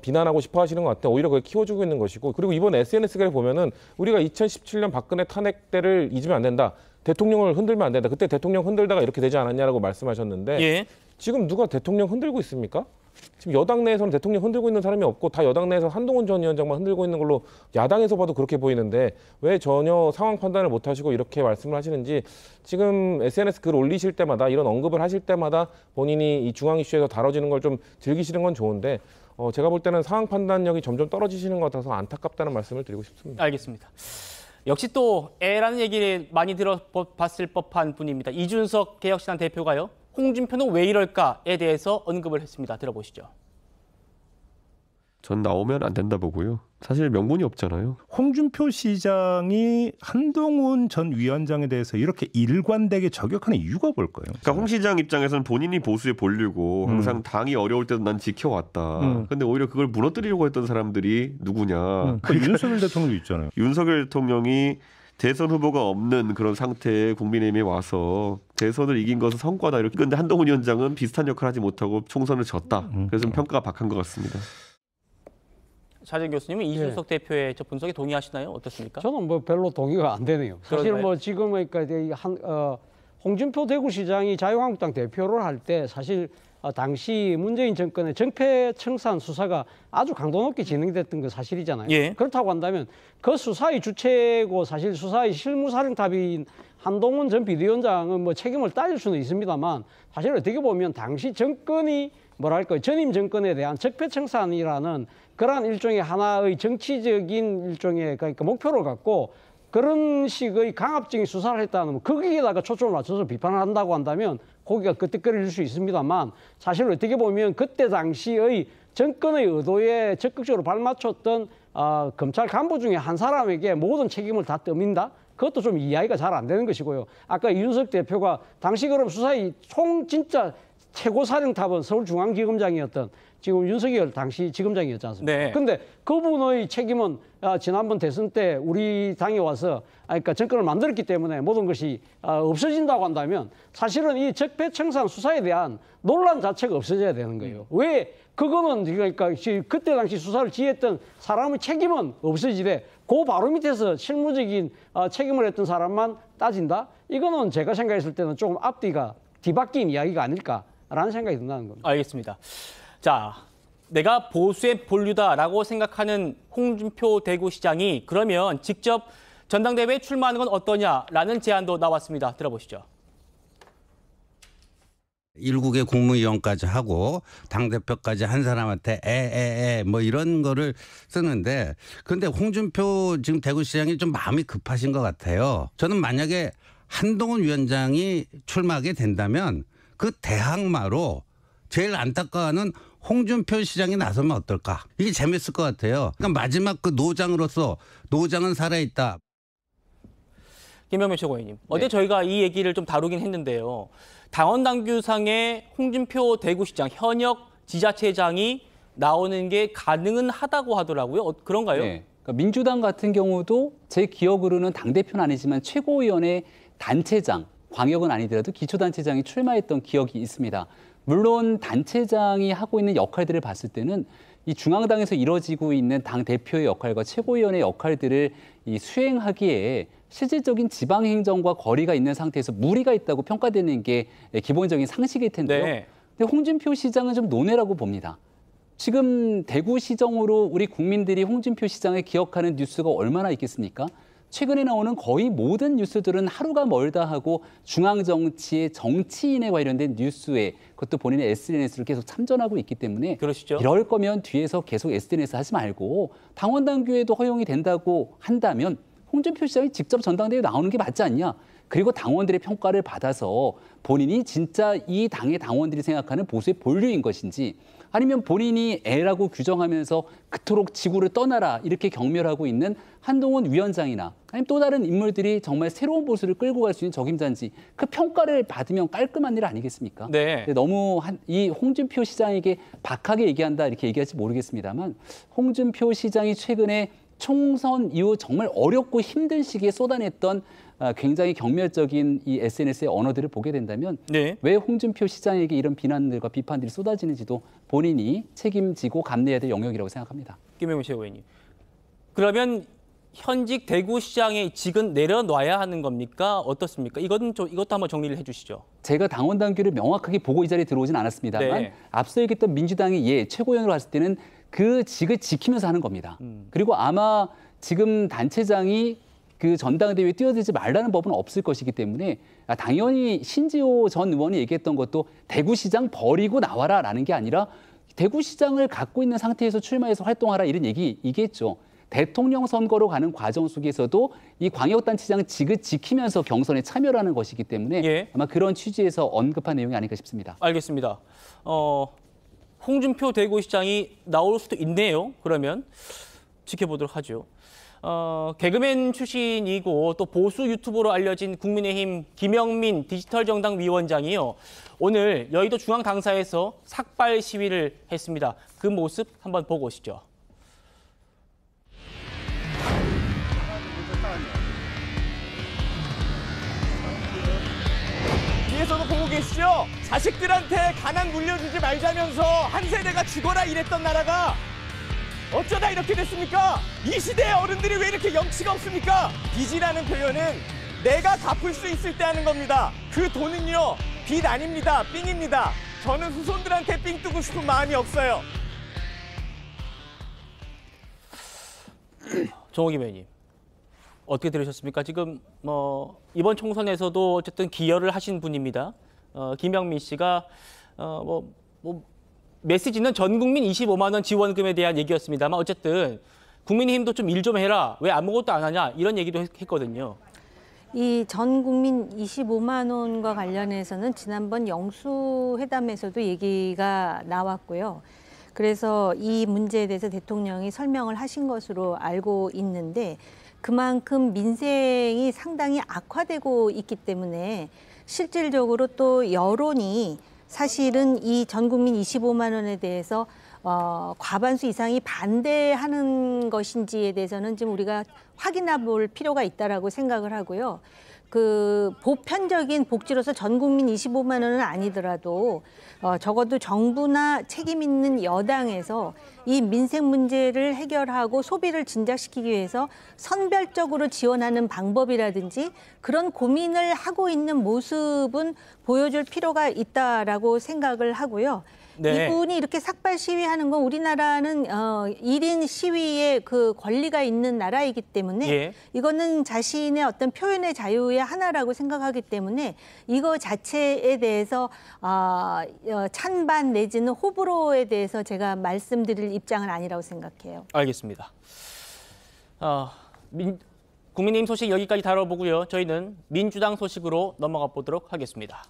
비난하고 싶어 하시는 것 같아요. 오히려 그걸 키워주고 있는 것이고. 그리고 이번 SNS를 보면은 우리가 2017년 박근혜 탄핵 때를 잊으면 안 된다. 대통령을 흔들면 안 된다. 그때 대통령 흔들다가 이렇게 되지 않았냐라고 말씀하셨는데
예.
지금 누가 대통령 흔들고 있습니까? 지금 여당 내에서는 대통령 흔들고 있는 사람이 없고 다 여당 내에서 한동훈 전 위원장만 흔들고 있는 걸로 야당에서 봐도 그렇게 보이는데 왜 전혀 상황 판단을 못 하시고 이렇게 말씀을 하시는지 지금 SNS 글 올리실 때마다 이런 언급을 하실 때마다 본인이 이 중앙 이슈에서 다뤄지는 걸 좀 즐기시는 건 좋은데 제가 볼 때는 상황 판단력이 점점 떨어지시는 것 같아서 안타깝다는 말씀을 드리고 싶습니다.
알겠습니다. 역시 또 애라는 얘기를 많이 들어봤을 법한 분입니다. 이준석 개혁신당 대표가요. 홍준표는 왜 이럴까에 대해서 언급을 했습니다. 들어보시죠.
전 나오면 안 된다 보고요. 사실 명분이 없잖아요.
홍준표 시장이 한동훈 전 위원장에 대해서 이렇게 일관되게 저격하는 이유가 뭘까요?
그러니까 홍 시장 입장에서는 본인이 보수에 보려고 항상 당이 어려울 때도 난 지켜왔다. 근데 오히려 그걸 무너뜨리려고 했던 사람들이 누구냐.
윤석열 대통령도 있잖아요.
윤석열 대통령이 대선 후보가 없는 그런 상태에 국민의힘에 와서 대선을 이긴 것은 성과다. 이렇게. 근데 한동훈 위원장은 비슷한 역할을 하지 못하고 총선을 졌다. 그래서 평가가 박한 것 같습니다.
차재근 교수님은 이준석 대표의 저 분석에 동의하시나요? 어떻습니까?
저는 뭐 별로 동의가 안 되네요. 사실
그럴까요?
뭐 지금 홍준표 대구시장이 자유한국당 대표를 할 때 사실 당시 문재인 정권의 정패청산 수사가 아주 강도 높게 진행됐던 거 사실이잖아요.
예.
그렇다고 한다면 그 수사의 주체고 사실 수사의 실무사령탑인 한동훈 전 비대위원장은 뭐 책임을 따질 수는 있습니다만 사실 어떻게 보면 당시 정권이 뭐랄까요, 전임 정권에 대한 적폐청산이라는 그러한 일종의 하나의 정치적인 일종의 그러니까 목표를 갖고 그런 식의 강압적인 수사를 했다는 거기에다가 초점을 맞춰서 비판을 한다고 한다면 거기가 끄떡거릴 수 있습니다만 사실 어떻게 보면 그때 당시의 정권의 의도에 적극적으로 발맞췄던 검찰 간부 중에 한 사람에게 모든 책임을 다 떠민다? 그것도 좀 이해가 잘 안 되는 것이고요. 아까 이준석 대표가 당시 그럼 수사의 진짜 최고 사령탑은 서울중앙지검장이었던 지금 윤석열 당시 지검장이었지 않습니까?
네.
근데 그분의 책임은 지난번 대선 때 우리 당에 와서 그러니까 정권을 만들었기 때문에 모든 것이 없어진다고 한다면 사실은 이 적폐청산 수사에 대한 논란 자체가 없어져야 되는 거예요. 왜 그거는 그러니까 그때 당시 수사를 지휘했던 사람의 책임은 없어지되 그 바로 밑에서 실무적인 책임을 했던 사람만 따진다? 이거는 제가 생각했을 때는 조금 앞뒤가 뒤바뀐 이야기가 아닐까라는 생각이 든다는 겁니다.
알겠습니다. 자, 내가 보수의 본류다라고 생각하는 홍준표 대구시장이 그러면 직접 전당대회에 출마하는 건 어떠냐라는 제안도 나왔습니다. 들어보시죠.
일국의 국무위원까지 하고 당대표까지 한 사람한테 뭐 이런 거를 쓰는데 근데 홍준표 지금 대구시장이 좀 마음이 급하신 것 같아요. 저는 만약에 한동훈 위원장이 출마하게 된다면 그 대항마로 제일 안타까워하는 홍준표 시장이 나서면 어떨까? 이게 재밌을 것 같아요. 그러니까 마지막 그 노장으로서 노장은 살아있다.
김병민 최고위원님, 어제 저희가 이 얘기를 좀 다루긴 했는데요. 당원 당규상의 홍준표 대구시장 현역 지자체장이 나오는 게 가능은 하다고 하더라고요. 그런가요?
네. 그러니까 민주당 같은 경우도 제 기억으로는 당대표는 아니지만 최고위원회 단체장, 광역은 아니더라도 기초단체장이 출마했던 기억이 있습니다. 물론 단체장이 하고 있는 역할들을 봤을 때는 이 중앙당에서 이뤄지고 있는 당대표의 역할과 최고위원의 역할들을 수행하기에 실질적인 지방행정과 거리가 있는 상태에서 무리가 있다고 평가되는 게 기본적인 상식일 텐데요.
네.
근데 홍준표 시장은 좀 논외라고 봅니다. 지금 대구시정으로 우리 국민들이 홍준표 시장을 기억하는 뉴스가 얼마나 있겠습니까? 최근에 나오는 거의 모든 뉴스들은 하루가 멀다 하고 중앙정치의 정치인에 관련된 뉴스에 그것도 본인의 SNS를 계속 참전하고 있기 때문에
그러시죠.
이럴 거면 뒤에서 계속 SNS 하지 말고 당원 당규에도 허용이 된다고 한다면 홍준표 시장이 직접 전당대회에 나오는 게 맞지 않냐. 그리고 당원들의 평가를 받아서 본인이 진짜 이 당의 당원들이 생각하는 보수의 본류인 것인지 아니면 본인이 애라고 규정하면서 그토록 지구를 떠나라 이렇게 경멸하고 있는 한동훈 위원장이나 아니면 또 다른 인물들이 정말 새로운 보수를 끌고 갈 수 있는 적임자인지 그 평가를 받으면 깔끔한 일 아니겠습니까?
네.
너무 이 홍준표 시장에게 박하게 얘기한다 이렇게 얘기할지 모르겠습니다만 홍준표 시장이 최근에 총선 이후 정말 어렵고 힘든 시기에 쏟아냈던 굉장히 경멸적인 이 SNS의 언어들을 보게 된다면
네.
왜 홍준표 시장에게 이런 비난들과 비판들이 쏟아지는지도 본인이 책임지고 감내해야 될 영역이라고 생각합니다.
김병민 최고위원님. 그러면 현직 대구시장의 직은 내려놔야 하는 겁니까? 어떻습니까? 이것도 한번 정리를 해주시죠.
제가 당원 당규를 명확하게 보고 이 자리에 들어오진 않았습니다만
네.
앞서 얘기했던 민주당이 최고위원으로 갔을 때는 그 직을 지키면서 하는 겁니다. 그리고 아마 지금 단체장이 그 전당대회에 뛰어들지 말라는 법은 없을 것이기 때문에 당연히 신지호 전 의원이 얘기했던 것도 대구시장 버리고 나와라라는 게 아니라 대구시장을 갖고 있는 상태에서 출마해서 활동하라 이런 얘기겠죠. 대통령 선거로 가는 과정 속에서도 이 광역단체장 직을 지키면서 경선에 참여하는 것이기 때문에 아마 그런 취지에서 언급한 내용이 아닐까 싶습니다.
알겠습니다. 홍준표 대구시장이 나올 수도 있네요. 그러면 지켜보도록 하죠. 개그맨 출신이고 또 보수 유튜버로 알려진 국민의힘 김영민 디지털정당 위원장이요. 오늘 여의도 중앙당사에서 삭발 시위를 했습니다. 그 모습 한번 보고 오시죠.
뒤에서도 보고 계시죠? 자식들한테 가난 물려주지 말자면서 한 세대가 죽어라 이랬던 나라가 어쩌다 이렇게 됐습니까? 이 시대의 어른들이 왜 이렇게 염치가 없습니까? 빚이라는 표현은 내가 갚을 수 있을 때 하는 겁니다. 그 돈은요, 빚 아닙니다. 삥입니다. 저는 후손들한테 삥 뜨고 싶은 마음이 없어요.
정호기 의원님, 어떻게 들으셨습니까? 지금 이번 총선에서도 어쨌든 기여를 하신 분입니다. 김영민 씨가 메시지는 전 국민 25만 원 지원금에 대한 얘기였습니다만 어쨌든 국민의힘도 좀 일 좀 해라. 왜 아무것도 안 하냐 이런 얘기도 했거든요.
이 전 국민 25만 원과 관련해서는 지난번 영수회담에서도 얘기가 나왔고요. 그래서 이 문제에 대해서 대통령이 설명을 하신 것으로 알고 있는데 그만큼 민생이 상당히 악화되고 있기 때문에 실질적으로 또 여론이 사실은 이 전 국민 25만 원에 대해서 과반수 이상이 반대하는 것인지에 대해서는 지금 우리가 확인해 볼 필요가 있다라고 생각을 하고요. 그 보편적인 복지로서 전 국민 25만 원은 아니더라도 적어도 정부나 책임 있는 여당에서 이 민생 문제를 해결하고 소비를 진작시키기 위해서 선별적으로 지원하는 방법이라든지 그런 고민을 하고 있는 모습은 보여줄 필요가 있다라고 생각을 하고요.
네.
이분이 이렇게 삭발 시위하는 건 우리나라는 1인 시위의 그 권리가 있는 나라이기 때문에
예.
이거는 자신의 어떤 표현의 자유의 하나라고 생각하기 때문에 이거 자체에 대해서 찬반 내지는 호불호에 대해서 제가 말씀드릴 입장은 아니라고 생각해요.
알겠습니다. 국민의힘 소식 여기까지 다뤄보고요. 저희는 민주당 소식으로 넘어가 보도록 하겠습니다.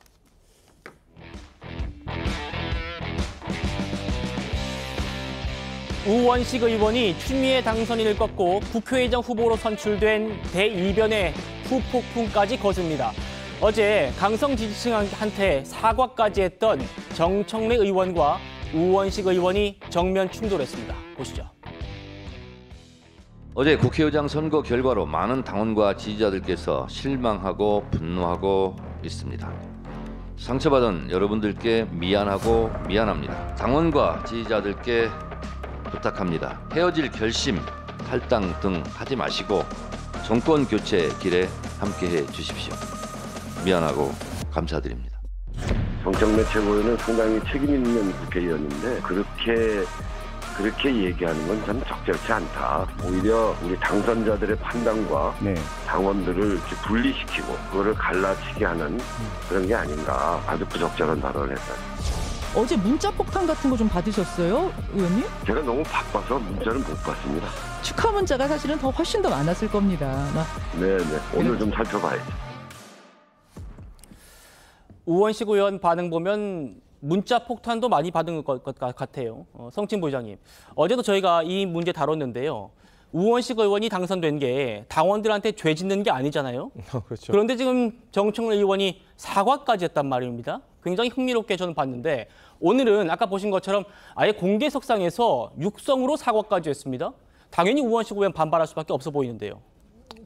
우원식 의원이 추미애 당선인을 꺾고 국회의장 후보로 선출된 대이변의 후폭풍까지 거셉니다. 어제 강성 지지층한테 사과까지 했던 정청래 의원과 우원식 의원이 정면 충돌했습니다. 보시죠.
어제 국회의장 선거 결과로 많은 당원과 지지자들께서 실망하고 분노하고 있습니다. 상처받은 여러분들께 미안하고 미안합니다. 당원과 지지자들께 부탁합니다. 헤어질 결심, 탈당 등 하지 마시고 정권 교체 길에 함께해 주십시오. 미안하고 감사드립니다.
정청래 최고위원은 상당히 책임 있는 국회의원인데 그렇게 얘기하는 건 참 적절치 않다. 오히려 우리 당선자들의 판단과 당원들을 이렇게 분리시키고 그거를 갈라치게 하는 그런 게 아닌가. 아주 부적절한 발언을 했다.
어제 문자 폭탄 같은 거 좀 받으셨어요, 의원님?
제가 너무 바빠서 문자를 못 봤습니다.
축하 문자가 사실은 훨씬 더 많았을 겁니다.
네네. 오늘 좀 살펴봐야죠.
우원식 의원 반응 보면 문자 폭탄도 많이 받은 것 같아요. 성진 부장님, 어제도 저희가 이 문제 다뤘는데요. 우원식 의원이 당선된 게 당원들한테 죄 짓는 게 아니잖아요.
그렇죠.
그런데 지금 정청래 의원이 사과까지 했단 말입니다. 굉장히 흥미롭게 저는 봤는데 오늘은 아까 보신 것처럼 아예 공개석상에서 육성으로 사과까지 했습니다. 당연히 우원식 의원 반발할 수밖에 없어 보이는데요.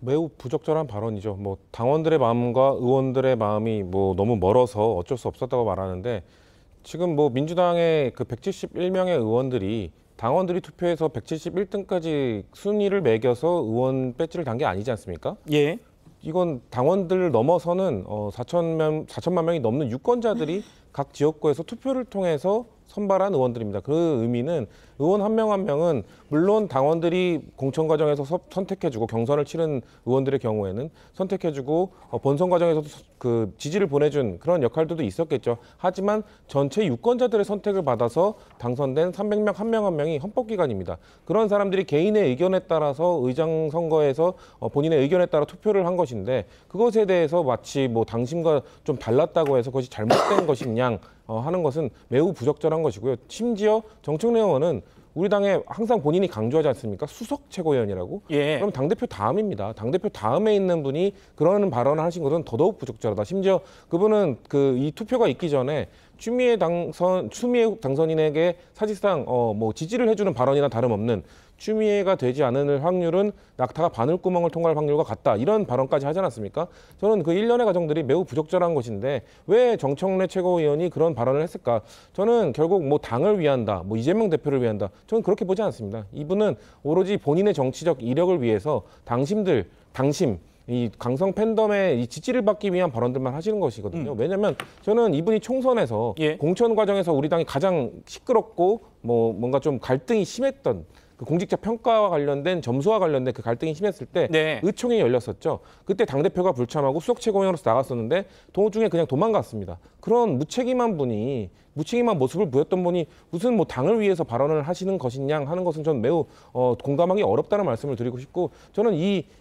매우 부적절한 발언이죠. 당원들의 마음과 의원들의 마음이 너무 멀어서 어쩔 수 없었다고 말하는데 지금 민주당의 그 171명의 의원들이 당원들이 투표해서 171등까지 순위를 매겨서 의원 배지를 단 게 아니지 않습니까?
예.
이건 당원들을 넘어서는 4천만 명이 넘는 유권자들이 각 지역구에서 투표를 통해서 선발한 의원들입니다. 그 의미는 의원 한 명 한 명은 물론 당원들이 공천 과정에서 선택해주고 경선을 치른 의원들의 경우에는 선택해주고 본선 과정에서도 그 지지를 보내준 그런 역할들도 있었겠죠. 하지만 전체 유권자들의 선택을 받아서 당선된 300명 한 명 한 명이 헌법기관입니다. 그런 사람들이 개인의 의견에 따라서 의장 선거에서 본인의 의견에 따라 투표를 한 것인데 그것에 대해서 마치 뭐 당신과 좀 달랐다고 해서 그것이 잘못된 것이냐 하는 것은 매우 부적절한 것이고요. 심지어 정청래 의원은 우리 당에 항상 본인이 강조하지 않습니까? 수석 최고위원이라고?
예.
그럼 당대표 다음입니다. 당대표 다음에 있는 분이 그런 발언을 하신 것은 더더욱 부적절하다. 심지어 그분은 이 투표가 있기 전에 추미애 당선인에게 사실상 뭐 지지를 해주는 발언이나 다름없는 추미애가 되지 않을 확률은 낙타가 바늘구멍을 통과할 확률과 같다. 이런 발언까지 하지 않았습니까? 저는 그 일련의 과정들이 매우 부적절한 것인데 왜 정청래 최고위원이 그런 발언을 했을까? 저는 결국 뭐 당을 위한다, 뭐 이재명 대표를 위한다. 저는 그렇게 보지 않습니다. 이분은 오로지 본인의 정치적 이력을 위해서 이 강성 팬덤의 이 지지를 받기 위한 발언들만 하시는 것이거든요. 왜냐하면 저는 이분이 총선에서 공천 과정에서 우리 당이 가장 시끄럽고 뭔가 좀 갈등이 심했던 그 공직자 평가와 관련된 점수와 관련된 그 갈등이 심했을 때 의총이 열렸었죠. 그때 당대표가 불참하고 수석 최고위원으로서 나갔었는데 도중에 그냥 도망갔습니다. 그런 무책임한 모습을 보였던 분이 무슨 뭐 당을 위해서 발언을 하시는 것이냐 하는 것은 저는 매우 공감하기 어렵다는 말씀을 드리고 싶고 저는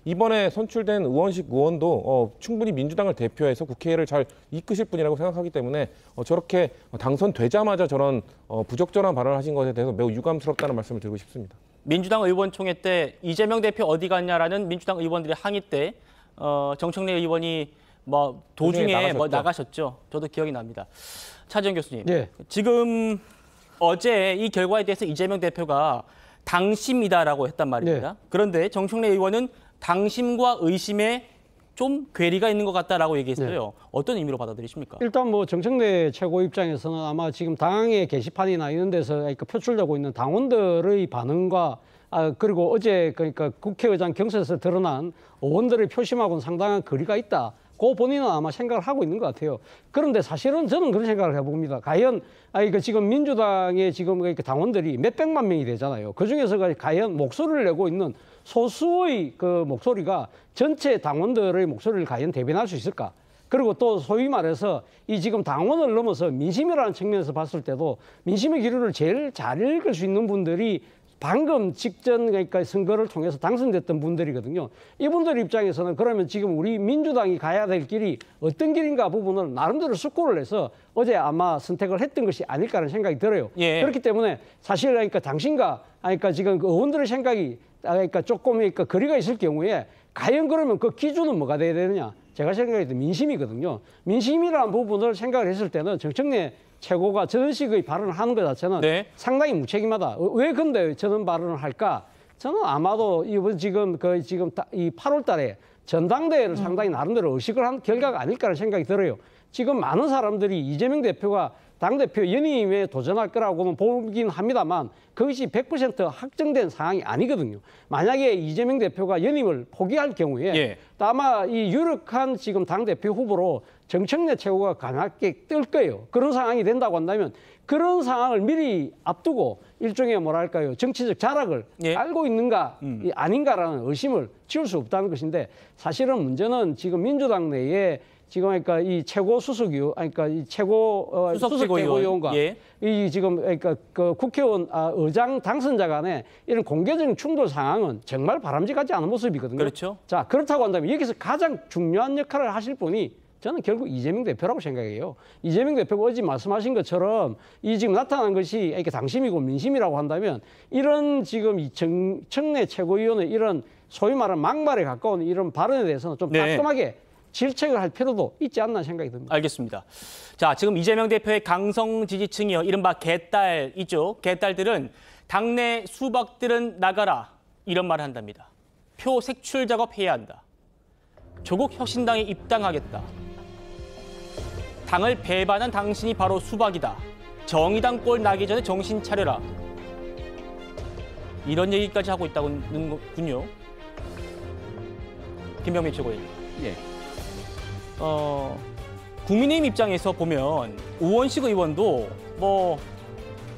이번에 선출된 의원식 의원도 충분히 민주당을 대표해서 국회를 잘 이끄실 분이라고 생각하기 때문에 저렇게 당선되자마자 저런 부적절한 발언을 하신 것에 대해서 매우 유감스럽다는 말씀을 드리고 싶습니다.
민주당 의원총회 때 이재명 대표 어디 갔냐라는 민주당 의원들의 항의 때 정청래 의원이 뭐 도중에 나가셨죠. 저도 기억이 납니다. 차지원 교수님, 지금 어제 이 결과에 대해서 이재명 대표가 당심이다라고 했단 말입니다. 그런데 정청래 의원은 당심과 의심에 좀 괴리가 있는 것 같다라고 얘기했어요. 어떤 의미로 받아들이십니까?
일단 뭐 정청래 최고 입장에서는 아마 지금 당의 게시판이나 이런 데서 표출되고 있는 당원들의 반응과 그리고 어제 그러니까 국회의장 경선에서 드러난 의원들의 표심하고는 상당한 거리가 있다. 그 본인은 아마 생각을 하고 있는 것 같아요. 그런데 사실은 저는 그런 생각을 해봅니다. 과연 지금 민주당의 지금 당원들이 몇백만 명이 되잖아요. 그중에서 과연 목소리를 내고 있는 소수의 그 목소리가 전체 당원들의 목소리를 과연 대변할 수 있을까? 그리고 또 소위 말해서 이 지금 당원을 넘어서 민심이라는 측면에서 봤을 때도 민심의 기류를 제일 잘 읽을 수 있는 분들이 방금 직전 그러니까 선거를 통해서 당선됐던 분들이거든요. 이분들 입장에서는 그러면 지금 우리 민주당이 가야 될 길이 어떤 길인가 부분을 나름대로 숙고를 해서 어제 아마 선택을 했던 것이 아닐까라는 생각이 들어요. 그렇기 때문에 사실 그러니까 당신과 지금 그 의원들의 생각이 조금 거리가 있을 경우에 과연 그러면 그 기준은 뭐가 돼야 되느냐? 제가 생각할 때 민심이거든요. 민심이라는 부분을 생각을 했을 때는 정청래 최고가 저런 식의 발언을 하는 것 자체는 상당히 무책임하다. 왜 근데 저런 발언을 할까? 저는 아마도 이번 지금 이 8월 달에 전당대회를 상당히 나름대로 의식을 한 결과가 아닐까라는 생각이 들어요. 지금 많은 사람들이 이재명 대표가 당대표 연임에 도전할 거라고는 보긴 합니다만 그것이 100% 확정된 상황이 아니거든요. 만약에 이재명 대표가 연임을 포기할 경우에 아마 이 유력한 지금 당대표 후보로 정청래 최고가 강하게 뜰 거예요. 그런 상황이 된다고 한다면 그런 상황을 미리 앞두고 일종의 뭐랄까요 정치적 자락을 알고 있는가 아닌가라는 의심을 지울 수 없다는 것인데 사실은 문제는 지금 민주당 내에 지금 이 최고 수석위원, 이 최고 수석 최고위원과 이 지금 그 국회의원 의장 당선자 간에 이런 공개적인 충돌 상황은 정말 바람직하지 않은 모습이거든요.
그렇죠.
자, 그렇다고 한다면 여기서 가장 중요한 역할을 하실 분이 저는 결국 이재명 대표라고 생각해요. 이재명 대표가 어제 말씀하신 것처럼 이 지금 나타난 것이 이렇게 당심이고 민심이라고 한다면 이런 지금 이 정청래 최고위원의 이런 소위 말하는 막말에 가까운 이런 발언에 대해서는 좀 따끔하게 질책을 할 필요도 있지 않나 생각이 듭니다.
알겠습니다. 자, 지금 이재명 대표의 강성 지지층이요. 이른바 개딸이죠. 개딸들은 당내 수박들은 나가라. 이런 말을 한답니다. 표 색출 작업해야 한다. 조국 혁신당에 입당하겠다. 당을 배반한 당신이 바로 수박이다. 정의당 꼴 나기 전에 정신 차려라. 이런 얘기까지 하고 있다는 거군요. 김병민 최고위원. 국민의힘 입장에서 보면 우원식 의원도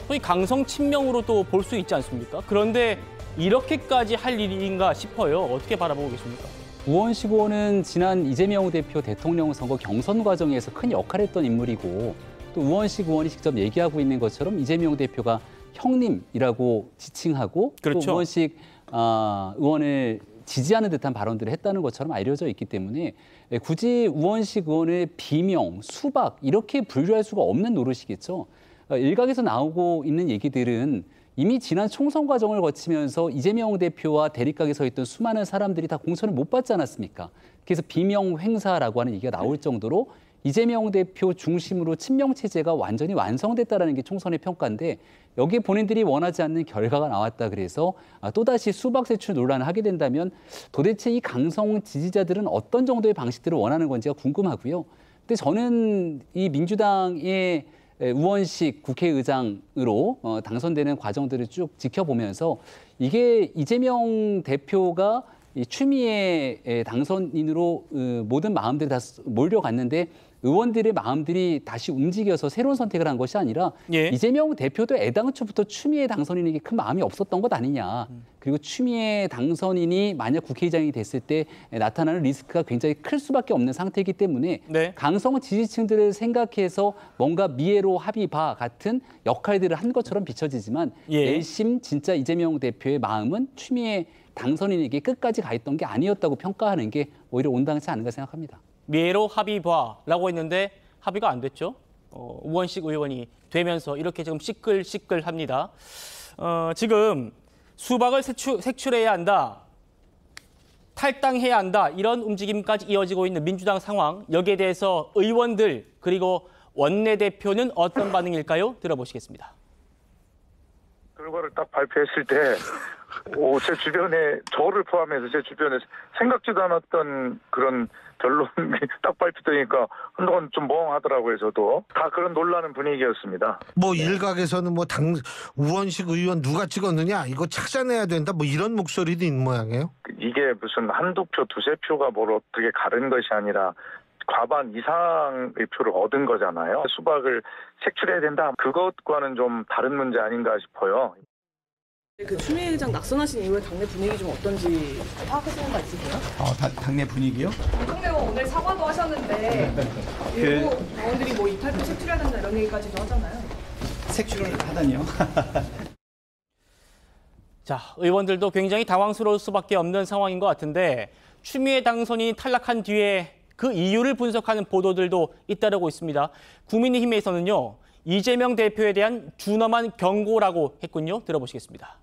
소위 강성 친명으로도 볼 수 있지 않습니까? 그런데 이렇게까지 할 일인가 싶어요. 어떻게 바라보고 계십니까?
우원식 의원은 지난 이재명 대표 대통령 선거 경선 과정에서 큰 역할을 했던 인물이고 또 우원식 의원이 직접 얘기하고 있는 것처럼 이재명 대표가 형님이라고 지칭하고
그렇죠.
또 우원식 의원을 지지하는 듯한 발언들을 했다는 것처럼 알려져 있기 때문에 굳이 우원식 의원을 비명, 수박 이렇게 분류할 수가 없는 노릇이겠죠. 일각에서 나오고 있는 얘기들은 이미 지난 총선 과정을 거치면서 이재명 대표와 대립각에 서 있던 수많은 사람들이 다 공천을 못 받지 않았습니까? 그래서 비명 횡사라고 하는 얘기가 나올 정도로 이재명 대표 중심으로 친명 체제가 완전히 완성됐다라는 게 총선의 평가인데 여기에 본인들이 원하지 않는 결과가 나왔다 그래서 또다시 수박 세출 논란을 하게 된다면 도대체 이 강성 지지자들은 어떤 정도의 방식들을 원하는 건지가 궁금하고요. 근데 저는 이 민주당의 우원식 국회의장으로 당선되는 과정들을 쭉 지켜보면서 이게 이재명 대표가 이 추미애 당선인으로 모든 마음들이 다 몰려갔는데 의원들의 마음들이 다시 움직여서 새로운 선택을 한 것이 아니라 이재명 대표도 애당초부터 추미애 당선인에게 큰 마음이 없었던 것 아니냐. 그리고 추미애 당선인이 만약 국회의장이 됐을 때 나타나는 리스크가 굉장히 클 수밖에 없는 상태이기 때문에 강성 지지층들을 생각해서 뭔가 미애로 합의바 같은 역할들을 한 것처럼 비춰지지만 내심 진짜 이재명 대표의 마음은 추미애 당선인에게 끝까지 가 있던 게 아니었다고 평가하는 게 오히려 온당치 않은가 생각합니다.
미애로 합의봐라고 했는데 합의가 안 됐죠. 우원식 의원이 되면서 이렇게 지금 시끌시끌합니다. 지금 수박을 색출해야 한다, 탈당해야 한다 이런 움직임까지 이어지고 있는 민주당 상황. 여기에 대해서 의원들 그리고 원내대표는 어떤 반응일까요? 들어보시겠습니다.
결과를 딱 발표했을 때 제 주변에 저를 포함해서 제 주변에 생각지도 않았던 그런 결론이 딱 발표되니까 한동안 좀 멍하더라고요. 저도 다 그런 놀라는 분위기였습니다.
뭐 일각에서는 뭐 우원식 의원 누가 찍었느냐 이거 찾아내야 된다 뭐 이런 목소리도 있는 모양이에요.
이게 무슨 한두 표 두세 표가 뭘 어떻게 가른 것이 아니라 과반 이상의 표를 얻은 거잖아요. 수박을 색출해야 된다. 그것과는 좀 다른 문제 아닌가 싶어요.
그 추미애 의장 낙선하신 이후에 당내 분위기 좀 어떤지 파악하시는 거 있으세요?
당내 분위기요?
정청래 의원 오늘 사과도 하셨는데 일부 의원들이 뭐 이탈표 색출해야 된다 이런 얘기까지도 하잖아요.
색출을 하다니요?
자, 의원들도 굉장히 당황스러울 수밖에 없는 상황인 것 같은데 추미애 당선인이 탈락한 뒤에 그 이유를 분석하는 보도들도 잇따르고 있습니다. 국민의힘에서는요, 이재명 대표에 대한 준엄한 경고라고 했군요. 들어보시겠습니다.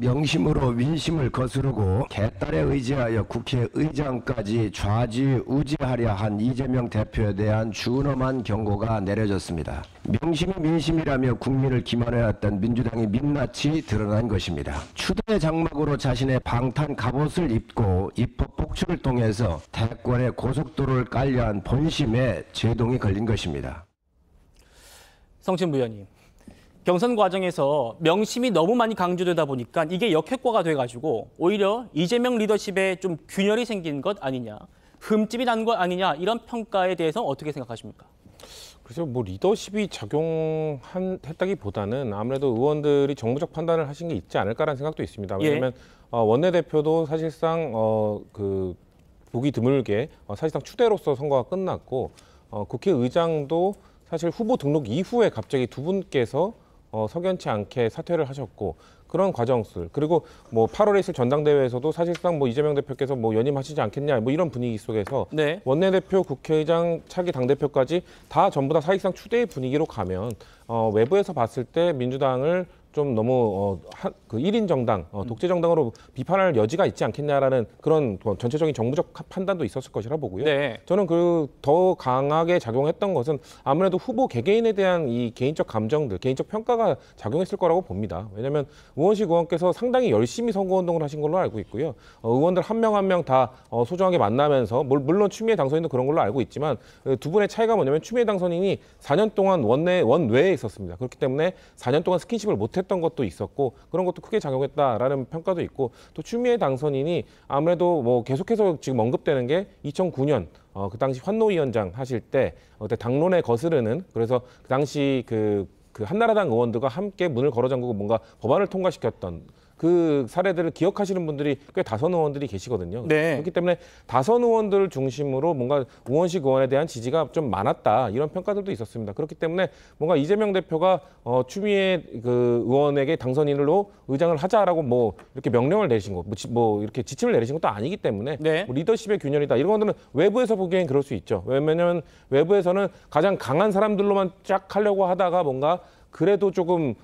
명심으로 민심을 거스르고 개딸에 의지하여 국회의장까지 좌지우지하려 한 이재명 대표에 대한 준엄한 경고가 내려졌습니다. 명심이 민심이라며 국민을 기만해왔던 민주당의 민낯이 드러난 것입니다. 추대 장막으로 자신의 방탄 갑옷을 입고 입법 복출을 통해서 대권의 고속도로를 깔려한 본심에 제동이 걸린 것입니다.
성진부 의원님. 경선 과정에서 명심이 너무 많이 강조되다 보니까 이게 역효과가 돼가지고 오히려 이재명 리더십에 좀 균열이 생긴 것 아니냐, 흠집이 난 것 아니냐 이런 평가에 대해서 어떻게 생각하십니까?
그래서 뭐 리더십이 작용했다기보다는 아무래도 의원들이 정무적 판단을 하신 게 있지 않을까라는 생각도 있습니다. 왜냐하면 원내대표도 사실상 보기 드물게 사실상 추대로서 선거가 끝났고 국회의장도 사실 후보 등록 이후에 갑자기 두 분께서 석연치 않게 사퇴를 하셨고 그런 과정들 그리고 뭐 8월에 있을 전당대회에서도 사실상 뭐 이재명 대표께서 뭐 연임하시지 않겠냐 뭐 이런 분위기 속에서 원내대표, 국회의장, 차기 당대표까지 다 전부 다 사실상 추대의 분위기로 가면 외부에서 봤을 때 민주당을 좀 너무 그 1인 정당, 독재 정당으로 비판할 여지가 있지 않겠냐라는 그런 전체적인 정무적 판단도 있었을 것이라 보고요. 저는 더 강하게 작용했던 것은 아무래도 후보 개개인에 대한 이 개인적 감정들, 개인적 평가가 작용했을 거라고 봅니다. 왜냐하면 우원식 의원께서 상당히 열심히 선거운동을 하신 걸로 알고 있고요. 의원들 한 명 한 명 다 소중하게 만나면서 물론 추미애 당선인도 그런 걸로 알고 있지만 두 분의 차이가 뭐냐면 추미애 당선인이 4년 동안 원외에 있었습니다. 그렇기 때문에 4년 동안 스킨십을 못했던 것도 있었고 그런 것도 크게 작용했다라는 평가도 있고 또 추미애 당선인이 아무래도 뭐 계속해서 지금 언급되는 게 2009년 그 당시 환노위원장 하실 때 그때 당론에 거스르는 그래서 그 당시 그 한나라당 의원들과 함께 문을 걸어 잠그고 뭔가 법안을 통과시켰던 그 사례들을 기억하시는 분들이 꽤 다선 의원들이 계시거든요.
네.
그렇기 때문에 다선 의원들을 중심으로 뭔가 우원식 의원에 대한 지지가 좀 많았다 이런 평가들도 있었습니다. 그렇기 때문에 뭔가 이재명 대표가 추미애 그 의원에게 당선인으로 의장을 하자라고 뭐 이렇게 명령을 내리신 거, 뭐 이렇게 지침을 내리신 것도 아니기 때문에
네.
뭐 리더십의 균열이다 이런 것들은 외부에서 보기엔 그럴 수 있죠. 왜냐하면 외부에서는 가장 강한 사람들로만 쫙 하려고 하다가 뭔가 그래도 조금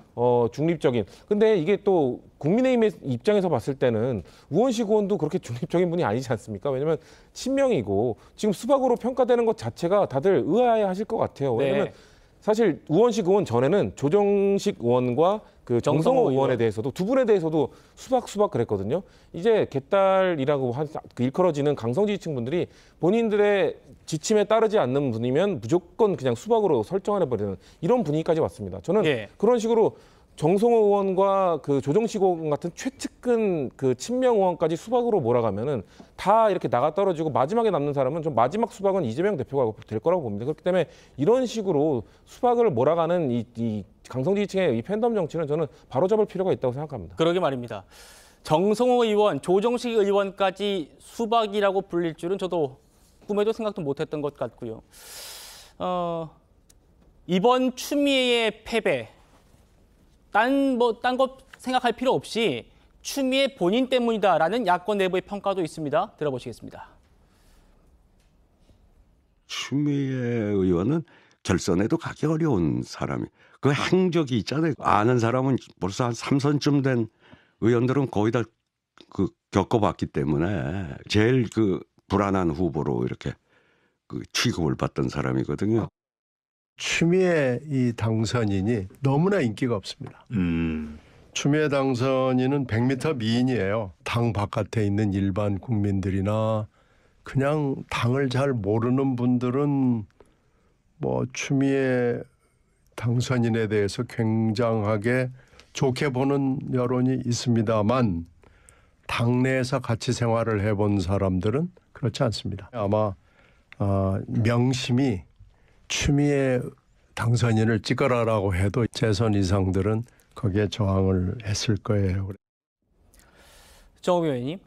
중립적인. 근데 이게 또 국민의힘의 입장에서 봤을 때는 우원식 의원도 그렇게 중립적인 분이 아니지 않습니까? 왜냐하면 친명이고 지금 수박으로 평가되는 것 자체가 다들 의아해하실 것 같아요. 왜냐하면
네.
사실 우원식 의원 전에는 조정식 의원과 그 정성호 의원에 대해서도 두 분에 대해서도 수박 그랬거든요. 이제 개딸이라고 그 일컬어지는 강성 지지층 분들이 본인들의 지침에 따르지 않는 분이면 무조건 그냥 수박으로 설정해버리는 이런 분위기까지 왔습니다. 저는
예.
그런 식으로 정성호 의원과 그 조정식 의원 같은 최측근 그 친명 의원까지 수박으로 몰아가면은 다 이렇게 나가 떨어지고 마지막에 남는 사람은 좀 마지막 수박은 이재명 대표가 될 거라고 봅니다. 그렇기 때문에 이런 식으로 수박을 몰아가는 이 강성 지지층의 이 팬덤 정치는 저는 바로잡을 필요가 있다고 생각합니다.
그러게 말입니다. 정성호 의원, 조정식 의원까지 수박이라고 불릴 줄은 저도 꿈에도 생각도 못했던 것 같고요. 이번 추미애의 패배, 딴 거 생각할 필요 없이 추미애 본인 때문이다라는 야권 내부의 평가도 있습니다. 들어보시겠습니다.
추미애 의원은 결선에도 가기 어려운 사람이. 그 행적이 있잖아요. 아는 사람은 벌써 한 3선쯤 된 의원들은 거의 다 그 겪어봤기 때문에 제일 그 불안한 후보로 이렇게 그 취급을 받던 사람이거든요.
추미애 이 당선인이 너무나 인기가 없습니다. 추미애 당선인은 100m 미인이에요. 당 바깥에 있는 일반 국민들이나 그냥 당을 잘 모르는 분들은 뭐 추미애 당선인에 대해서 굉장하게 좋게 보는 여론이 있습니다만 당내에서 같이 생활을 해본 사람들은 그렇지 않습니다. 아마 명심이 추미애 당선인을 찍어라라고 해도 재선 이상들은 거기에 저항을 했을 거예요.
정우빈 의원님,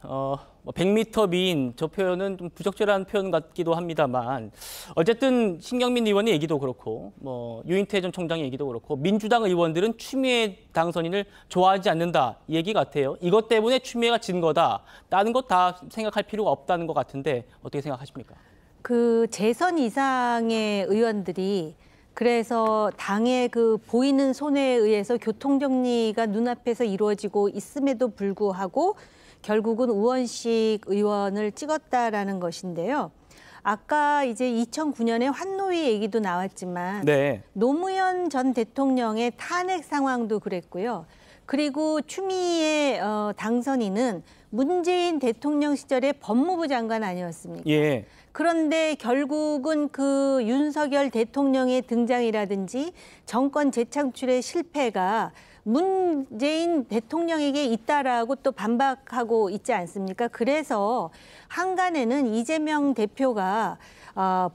100m 미인 저 표현은 좀 부적절한 표현 같기도 합니다만 어쨌든 신경민 의원의 얘기도 그렇고 뭐 유인태 전 총장의 얘기도 그렇고 민주당 의원들은 추미애 당선인을 좋아하지 않는다 이 얘기 같아요. 이것 때문에 추미애가 진 거다. 다른 것 다 생각할 필요가 없다는 것 같은데 어떻게 생각하십니까?
그 재선 이상의 의원들이 그래서 당의 그 보이는 손해에 의해서 교통정리가 눈앞에서 이루어지고 있음에도 불구하고 결국은 우원식 의원을 찍었다라는 것인데요. 아까 이제 2009년에 환노위 얘기도 나왔지만
네.
노무현 전 대통령의 탄핵 상황도 그랬고요. 그리고 추미애 당선인은 문재인 대통령 시절에 법무부 장관 아니었습니까?
예.
그런데 결국은 그 윤석열 대통령의 등장이라든지 정권 재창출의 실패가 문재인 대통령에게 있다라고 또 반박하고 있지 않습니까? 그래서 한간에는 이재명 대표가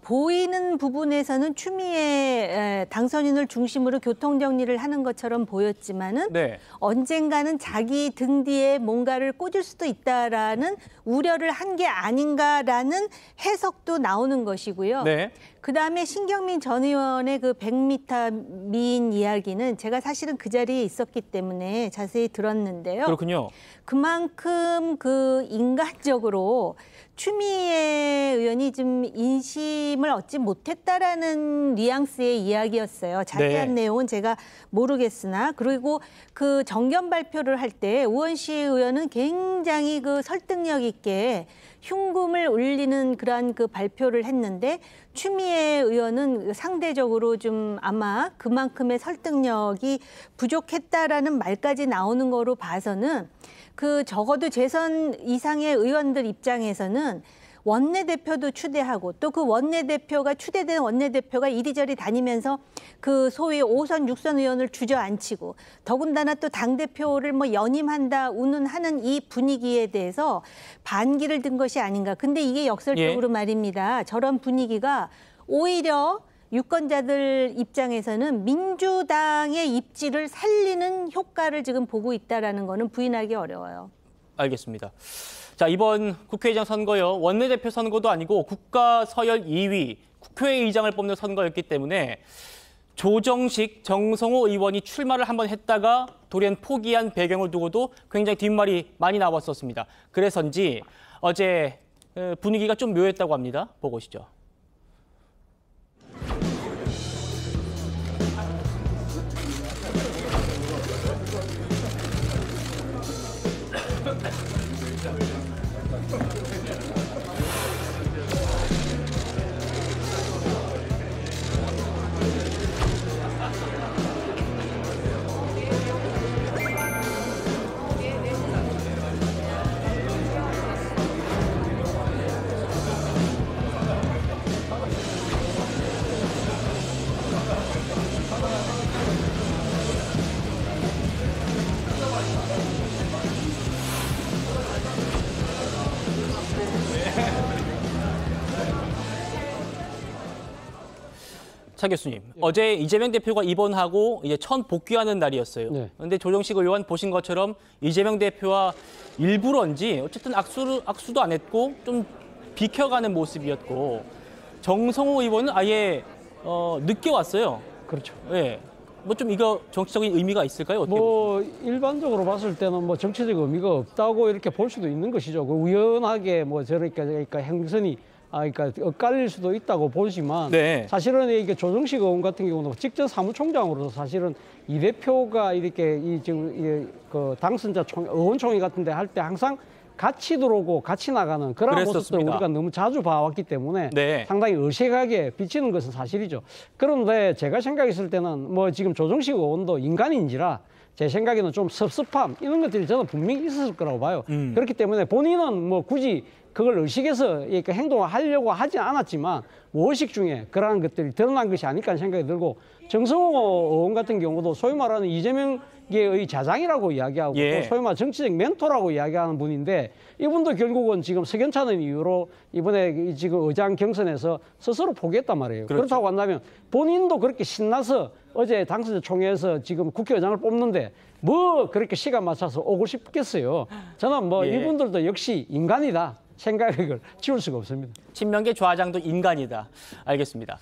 보이는 부분에서는 추미애 당선인을 중심으로 교통정리를 하는 것처럼 보였지만은
네.
언젠가는 자기 등 뒤에 뭔가를 꽂을 수도 있다라는 우려를 한 게 아닌가라는 해석도 나오는 것이고요.
네.
그다음에 신경민 전 의원의 그 100m 미인 이야기는 제가 사실은 그 자리에 있었기 때문에 자세히 들었는데요.
그렇군요.
그만큼 그 인간적으로 추미애 의원이 좀 인심을 얻지 못했다라는 뉘앙스의 이야기였어요. 자세한
네.
내용은 제가 모르겠으나 그리고 그 정견 발표를 할 때 우원식 의원은 굉장히 그 설득력 있게 흉금을 울리는 그러한 그 발표를 했는데 추미애 의원은 상대적으로 좀 아마 그만큼의 설득력이 부족했다라는 말까지 나오는 거로 봐서는 그 적어도 재선 이상의 의원들 입장에서는 원내대표도 추대하고 또 그 원내대표가 추대된 원내대표가 이리저리 다니면서 그 소위 5선, 6선 의원을 주저앉히고 더군다나 또 당대표를 뭐 연임한다, 운운하는 이 분위기에 대해서 반기를 든 것이 아닌가. 근데 이게 역설적으로 말입니다. 저런 분위기가 오히려 유권자들 입장에서는 민주당의 입지를 살리는 효과를 지금 보고 있다라는 거는 부인하기 어려워요.
알겠습니다. 자, 이번 국회의장 선거요. 원내대표 선거도 아니고 국가 서열 2위 국회의장을 뽑는 선거였기 때문에 조정식, 정성호 의원이 출마를 한번 했다가 돌연 포기한 배경을 두고도 굉장히 뒷말이 많이 나왔었습니다. 그래서인지 어제 분위기가 좀 묘했다고 합니다. 보고 오시죠. 차 교수님, 어제 이재명 대표가 입원하고 이제 첫 복귀하는 날이었어요. 그런데 조정식 의원 보신 것처럼 이재명 대표와 일부러인지 어쨌든 악수도 안 했고 좀 비켜가는 모습이었고 정성호 의원은 아예 늦게 왔어요.
그렇죠.
네. 뭐 좀 이거 정치적인 의미가 있을까요? 어떻게
일반적으로 봤을 때는 뭐 정치적 의미가 없다고 이렇게 볼 수도 있는 것이죠. 그 우연하게 뭐 그러니까 행선이 그러니까 엇갈릴 수도 있다고 보지만 사실은 이게 조정식 의원 같은 경우는 직전 사무총장으로서 사실은 이 대표가 이렇게 그 당선자 의원총회 같은데 할 때 항상 같이 들어오고 같이 나가는 그런 모습들을 우리가 너무 자주 봐왔기 때문에 상당히 어색하게 비치는 것은 사실이죠. 그런데 제가 생각했을 때는 뭐 지금 조정식 의원도 인간인지라 제 생각에는 좀 섭섭함 이런 것들이 저는 분명히 있었을 거라고 봐요. 그렇기 때문에 본인은 뭐 굳이 그걸 의식해서 이렇게 행동을 하려고 하지 않았지만 무의식 중에 그러한 것들이 드러난 것이 아닐까 하는 생각이 들고 정성호 의원 같은 경우도 소위 말하는 이재명의 자장이라고 이야기하고 또 소위 말하는 정치적 멘토라고 이야기하는 분인데 이분도 결국은 지금 석연찮은 이유로 이번에 지금 의장 경선에서 스스로 포기했단 말이에요. 그렇다고 한다면 본인도 그렇게 신나서 어제 당선자 총회에서 지금 국회의장을 뽑는데 뭐 그렇게 시간 맞춰서 오고 싶겠어요. 저는 뭐 이분들도 역시 인간이다. 생각을 지울 수가 없습니다.
친명계 좌장도 인간이다. 알겠습니다.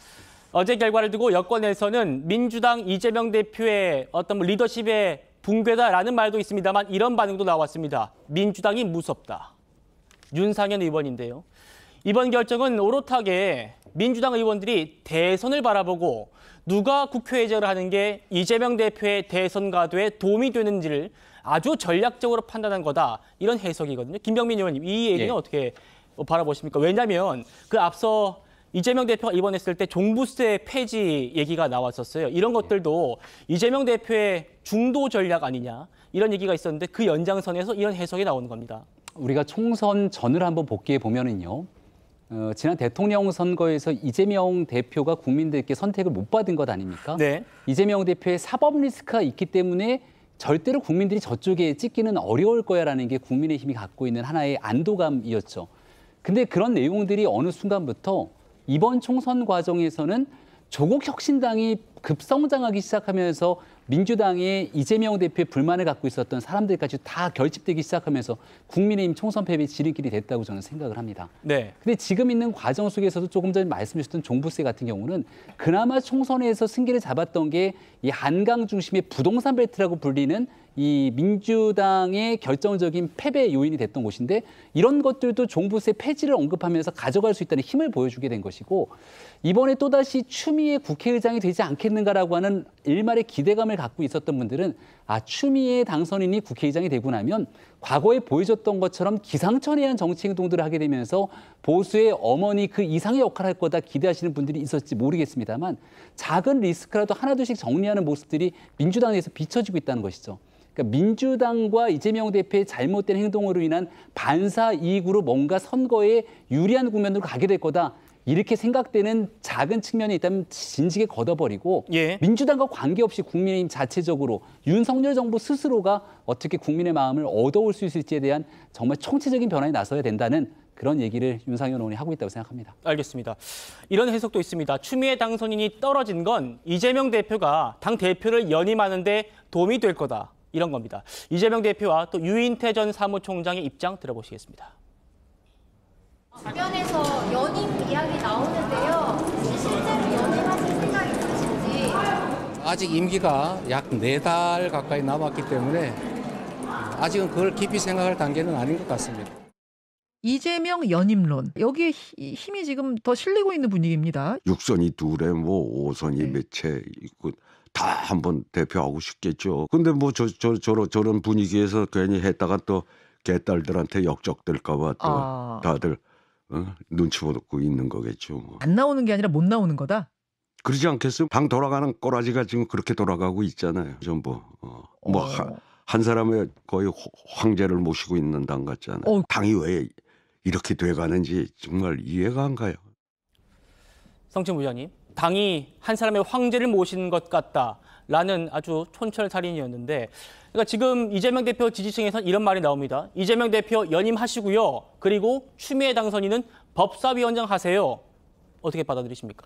어제 결과를 두고 여권에서는 민주당 이재명 대표의 어떤 리더십의 붕괴다라는 말도 있습니다만 이런 반응도 나왔습니다. 민주당이 무섭다. 윤상현 의원인데요. 이번 결정은 오롯하게 민주당 의원들이 대선을 바라보고 누가 국회의장을 하는 게 이재명 대표의 대선 가도에 도움이 되는지를 아주 전략적으로 판단한 거다. 이런 해석이거든요. 김병민 의원님, 이 얘기는 어떻게 바라보십니까? 왜냐하면 그 앞서 이재명 대표가 입원했을 때 종부세 폐지 얘기가 나왔었어요. 이런 것들도 이재명 대표의 중도 전략 아니냐 이런 얘기가 있었는데 그 연장선에서 이런 해석이 나오는 겁니다.
우리가 총선 전을 한번 복귀해 보면은요. 지난 대통령 선거에서 이재명 대표가 국민들께 선택을 못 받은 것 아닙니까? 이재명 대표의 사법 리스크가 있기 때문에 절대로 국민들이 저쪽에 찍기는 어려울 거야라는 게 국민의힘이 갖고 있는 하나의 안도감이었죠. 근데 그런 내용들이 어느 순간부터 이번 총선 과정에서는 조국 혁신당이 급성장하기 시작하면서 민주당의 이재명 대표의 불만을 갖고 있었던 사람들까지 다 결집되기 시작하면서 국민의힘 총선 패배의 지름길이 됐다고 저는 생각을 합니다. 근데 지금 있는 과정 속에서도 조금 전에 말씀 주셨던 종부세 같은 경우는 그나마 총선에서 승기를 잡았던 게 이 한강 중심의 부동산 벨트라고 불리는 이 민주당의 결정적인 패배 요인이 됐던 곳인데 이런 것들도 종부세 폐지를 언급하면서 가져갈 수 있다는 힘을 보여주게 된 것이고 이번에 또다시 추미애 국회의장이 되지 않겠는가라고 하는 일말의 기대감을 갖고 있었던 분들은 추미애 당선인이 국회의장이 되고 나면 과거에 보여줬던 것처럼 기상천외한 정치 행동들을 하게 되면서 보수의 어머니 그 이상의 역할을 할 거다 기대하시는 분들이 있었을지 모르겠습니다만 작은 리스크라도 하나둘씩 정리하는 모습들이 민주당 내에서 비춰지고 있다는 것이죠. 그러니까 민주당과 이재명 대표의 잘못된 행동으로 인한 반사 이익으로 뭔가 선거에 유리한 국면으로 가게 될 거다. 이렇게 생각되는 작은 측면이 있다면 진지게 걷어버리고 민주당과 관계없이 국민의힘 자체적으로 윤석열 정부 스스로가 어떻게 국민의 마음을 얻어올 수 있을지에 대한 정말 총체적인 변화에 나서야 된다는 그런 얘기를 윤상현 의원이 하고 있다고 생각합니다.
알겠습니다. 이런 해석도 있습니다. 추미애 당선인이 떨어진 건 이재명 대표가 당 대표를 연임하는 데 도움이 될 거다. 이런 겁니다. 이재명 대표와 또 유인태 전 사무총장의 입장 들어보시겠습니다.
주변에서 연임 이야기 나오는데요. 실제로 연임하실 생각 있으신지?
아직 임기가 약 4달 가까이 남았기 때문에 아직은 그걸 깊이 생각할 단계는 아닌 것 같습니다.
이재명 연임론. 여기에 힘이 지금 더 실리고 있는 분위기입니다.
육선이 둘에 뭐 5선이 몇 채 있고 다 한번 대표하고 싶겠죠. 근데 뭐 저런 분위기에서 괜히 했다가 또 개딸들한테 역적될까 봐 또 다들 눈치 보고 있는 거겠죠. 뭐.
안 나오는 게 아니라 못 나오는 거다?
그러지 않겠어요? 당 돌아가는 꼬라지가 지금 그렇게 돌아가고 있잖아요. 전부 뭐 한 사람의 거의 황제를 모시고 있는 당 같잖아요. 당이 왜 이렇게 돼가는지 정말 이해가 안 가요.
성천 부장님, 당이 한 사람의 황제를 모시는 것 같다라는 아주 촌철살인이었는데, 그러니까 지금 이재명 대표 지지층에서 이런 말이 나옵니다. 이재명 대표 연임하시고요. 그리고 추미애 당선인은 법사위원장 하세요. 어떻게 받아들이십니까?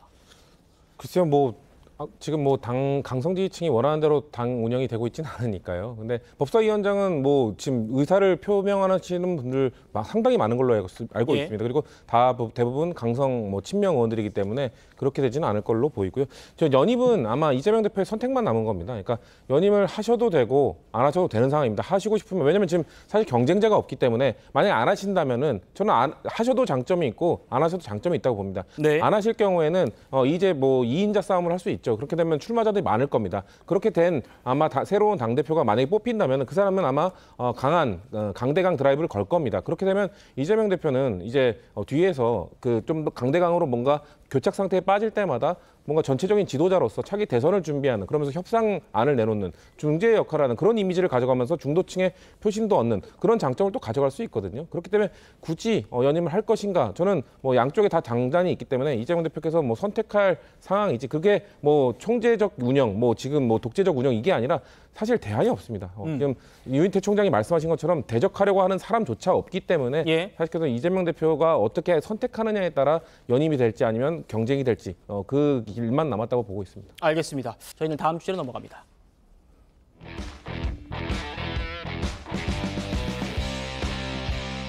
글쎄요, 뭐 지금 뭐 당 강성 지지층이 원하는 대로 당 운영이 되고 있지는 않으니까요. 근데 법사위원장은 뭐 지금 의사를 표명하시는 분들 상당히 많은 걸로 알고 있습니다. 그리고 다 대부분 강성 뭐 친명 의원들이기 때문에 그렇게 되지는 않을 걸로 보이고요. 저 연임은 아마 이재명 대표의 선택만 남은 겁니다. 그러니까 연임을 하셔도 되고 안 하셔도 되는 상황입니다. 하시고 싶으면, 왜냐면 지금 사실 경쟁자가 없기 때문에 만약에 안 하신다면은 저는 하셔도 장점이 있고 안 하셔도 장점이 있다고 봅니다. 안 하실 경우에는 이제 뭐 2인자 싸움을 할 수 있죠. 그렇게 되면 출마자들이 많을 겁니다. 그렇게 된 아마 새로운 당대표가 만약에 뽑힌다면 그 사람은 아마 강한 강대강 드라이브를 걸 겁니다. 그렇게 되면 이재명 대표는 이제 뒤에서 그 좀 더 강대강으로 뭔가 교착 상태에 빠질 때마다 뭔가 전체적인 지도자로서 차기 대선을 준비하는, 그러면서 협상안을 내놓는 중재의 역할을 하는 그런 이미지를 가져가면서 중도층의 표심도 얻는 그런 장점을 또 가져갈 수 있거든요. 그렇기 때문에 굳이 연임을 할 것인가, 저는 뭐 양쪽에 다 장단이 있기 때문에 이재명 대표께서 뭐 선택할 상황이지, 그게 뭐 총재적 운영, 뭐 지금 뭐 독재적 운영 이게 아니라 사실 대안이 없습니다. 지금 유인태 총장이 말씀하신 것처럼 대적하려고 하는 사람조차 없기 때문에 사실 그래서 이재명 대표가 어떻게 선택하느냐에 따라 연임이 될지 아니면 경쟁이 될지 그 길만 남았다고 보고 있습니다.
알겠습니다. 저희는 다음 주제로 넘어갑니다.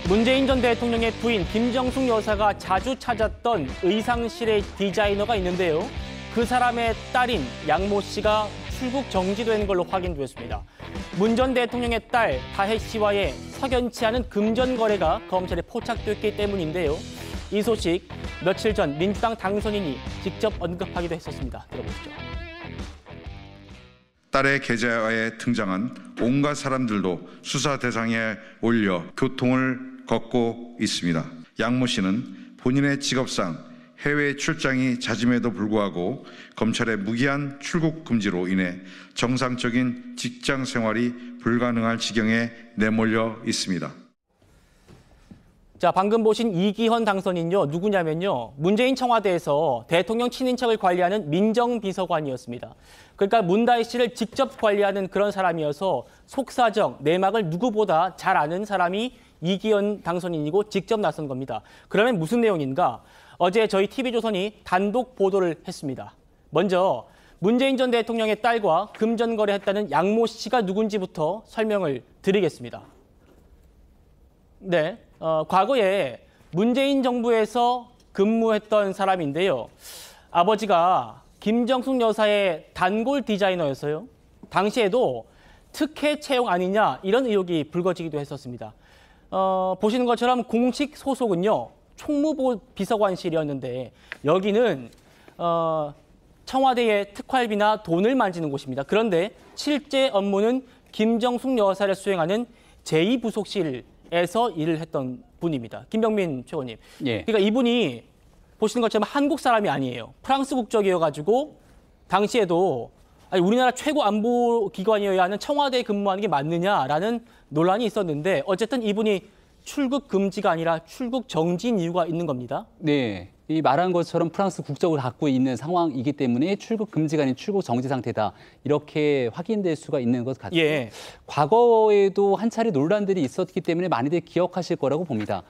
문재인 전 대통령의 부인 김정숙 여사가 자주 찾았던 의상실의 디자이너가 있는데요. 그 사람의 딸인 양모 씨가 출국 정지된 걸로 확인되었습니다. 문 전 대통령의 딸 다혜 씨와의 석연치 않은 금전 거래가 검찰에 포착됐기 때문인데요. 이 소식 며칠 전 민주당 당선인이 직접 언급하기도 했었습니다. 들어보시죠.
딸의 계좌에 등장한 온갖 사람들도 수사 대상에 올려 교통을 걷고 있습니다. 양모 씨는 본인의 직업상 해외 출장이 잦음에도 불구하고 검찰의 무기한 출국 금지로 인해 정상적인 직장 생활이 불가능할 지경에 내몰려 있습니다.
자, 방금 보신 이기헌 당선인요, 누구냐면요, 문재인 청와대에서 대통령 친인척을 관리하는 민정비서관이었습니다. 그러니까 문다혜 씨를 직접 관리하는 그런 사람이어서 속사정, 내막을 누구보다 잘 아는 사람이 이기헌 당선인이고 직접 나선 겁니다. 그러면 무슨 내용인가? 어제 저희 TV조선이 단독 보도를 했습니다. 먼저 문재인 전 대통령의 딸과 금전 거래했다는 양모 씨가 누군지부터 설명을 드리겠습니다. 네, 과거에 문재인 정부에서 근무했던 사람인데요. 아버지가 김정숙 여사의 단골 디자이너였어요. 당시에도 특혜 채용 아니냐 이런 의혹이 불거지기도 했었습니다. 보시는 것처럼 공식 소속은요, 총무부 비서관실이었는데 여기는 청와대의 특활비나 돈을 만지는 곳입니다. 그런데 실제 업무는 김정숙 여사를 수행하는 제2부속실에서 일을 했던 분입니다. 김병민 최고님. 그러니까 이분이 보시는 것처럼 한국 사람이 아니에요. 프랑스 국적이어가지고 당시에도 우리나라 최고 안보 기관이어야 하는 청와대에 근무하는 게 맞느냐라는 논란이 있었는데 어쨌든 이분이 출국 금지가 아니라 출국 정지인 이유가 있는 겁니다.
네. 이 말한 것처럼 프랑스 국적을 갖고 있는 상황이기 때문에 출국 금지가 아닌 출국 정지 상태다. 이렇게 확인될 수가 있는 것 같아요.
예.
과거에도 한 차례 논란들이 있었기 때문에 많이들 기억하실 거라고 봅니다.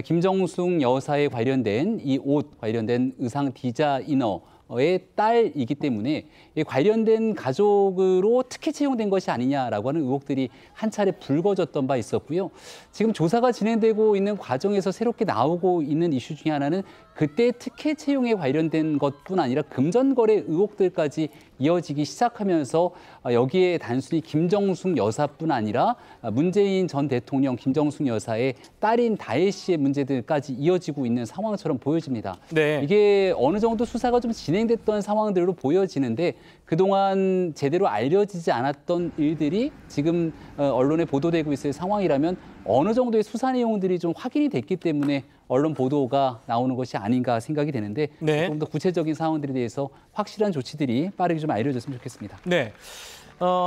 김정숙 여사에 관련된 이 옷 관련된 의상 디자이너의 딸이기 때문에 관련된 가족으로 특혜 채용된 것이 아니냐라고 하는 의혹들이 한 차례 불거졌던 바 있었고요. 지금 조사가 진행되고 있는 과정에서 새롭게 나오고 있는 이슈 중에 하나는 그때 특혜 채용에 관련된 것뿐 아니라 금전거래 의혹들까지 이어지기 시작하면서 여기에 단순히 김정숙 여사뿐 아니라 문재인 전 대통령 김정숙 여사의 딸인 다혜 씨의 문제들까지 이어지고 있는 상황처럼 보여집니다.
네.
이게 어느 정도 수사가 좀 진행됐던 상황들로 보여지는데 그동안 제대로 알려지지 않았던 일들이 지금 언론에 보도되고 있을 상황이라면 어느 정도의 수사 내용들이 좀 확인이 됐기 때문에 언론 보도가 나오는 것이 아닌가 생각이 되는데
네.
좀 더 구체적인 상황들에 대해서 확실한 조치들이 빠르게 좀 알려졌으면 좋겠습니다.
네.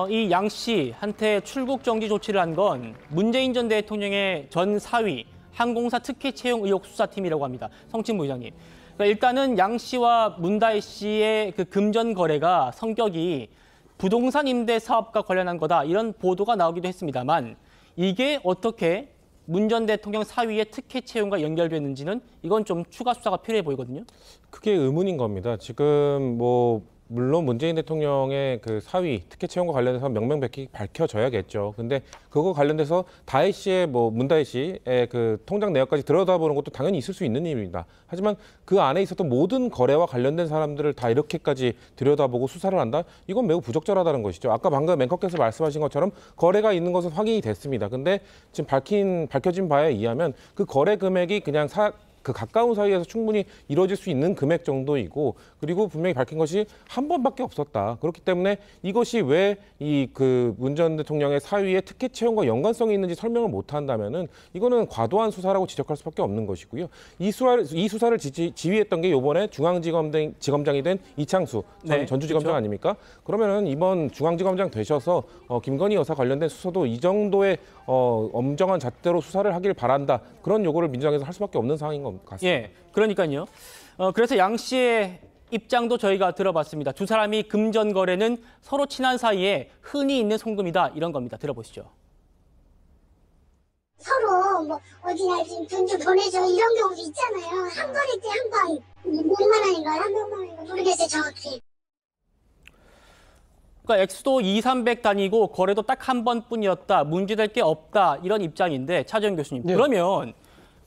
이 양 씨한테 출국 정지 조치를 한 건 문재인 전 대통령의 전 사위 항공사 특혜 채용 의혹 수사팀이라고 합니다. 성친부 의장님. 그러니까 일단은 양 씨와 문다혜 씨의 그 금전 거래가 성격이 부동산 임대 사업과 관련한 거다 이런 보도가 나오기도 했습니다만 이게 어떻게 문 전 대통령 사위의 특혜 채용과 연결됐는지는 이건 좀 추가 수사가 필요해 보이거든요.
그게 의문인 겁니다. 지금 물론 문재인 대통령의 그 사위 특혜 채용과 관련해서 명명백히 밝혀져야겠죠. 근데 그거 관련돼서 다혜 씨의 문다혜 씨의 그 통장 내역까지 들여다보는 것도 당연히 있을 수 있는 일입니다. 하지만 그 안에 있었던 모든 거래와 관련된 사람들을 다 이렇게까지 들여다보고 수사를 한다? 이건 매우 부적절하다는 것이죠. 아까 방금 앵커께서 말씀하신 것처럼 거래가 있는 것은 확인이 됐습니다. 근데 지금 밝혀진 바에 의하면 그 거래 금액이 그냥 그 가까운 사이에서 충분히 이루어질 수 있는 금액 정도이고 그리고 분명히 밝힌 것이 한 번밖에 없었다. 그렇기 때문에 이것이 왜 이 그 문 전 대통령의 사위의 특혜 채용과 연관성이 있는지 설명을 못 한다면은 이거는 과도한 수사라고 지적할 수밖에 없는 것이고요. 이 수사를 지휘했던 게 이번에 중앙지검장이 된 이창수 전 전주지검장
그렇죠.
아닙니까? 그러면은 이번 중앙지검장 되셔서 김건희 여사 관련된 수사도 이 정도의 엄정한 잣대로 수사를 하길 바란다. 그런 요구를 민주당에서 할 수밖에 없는 상황인 것 같습니다.
예, 그러니까요. 그래서 양 씨의 입장도 저희가 들어봤습니다. 두 사람이 금전 거래는 서로 친한 사이에 흔히 있는 송금이다 이런 겁니다. 들어보시죠.
서로 어디나 돈 좀 보내줘 이런 경우도 있잖아요. 한 번에 한 번 6만 원인가 300만 원인가 모르겠어요 정확히.
그러니까 액수도 200, 300단위고 거래도 딱 한 번뿐이었다. 문제될 게 없다. 이런 입장인데 차재현 교수님.
네.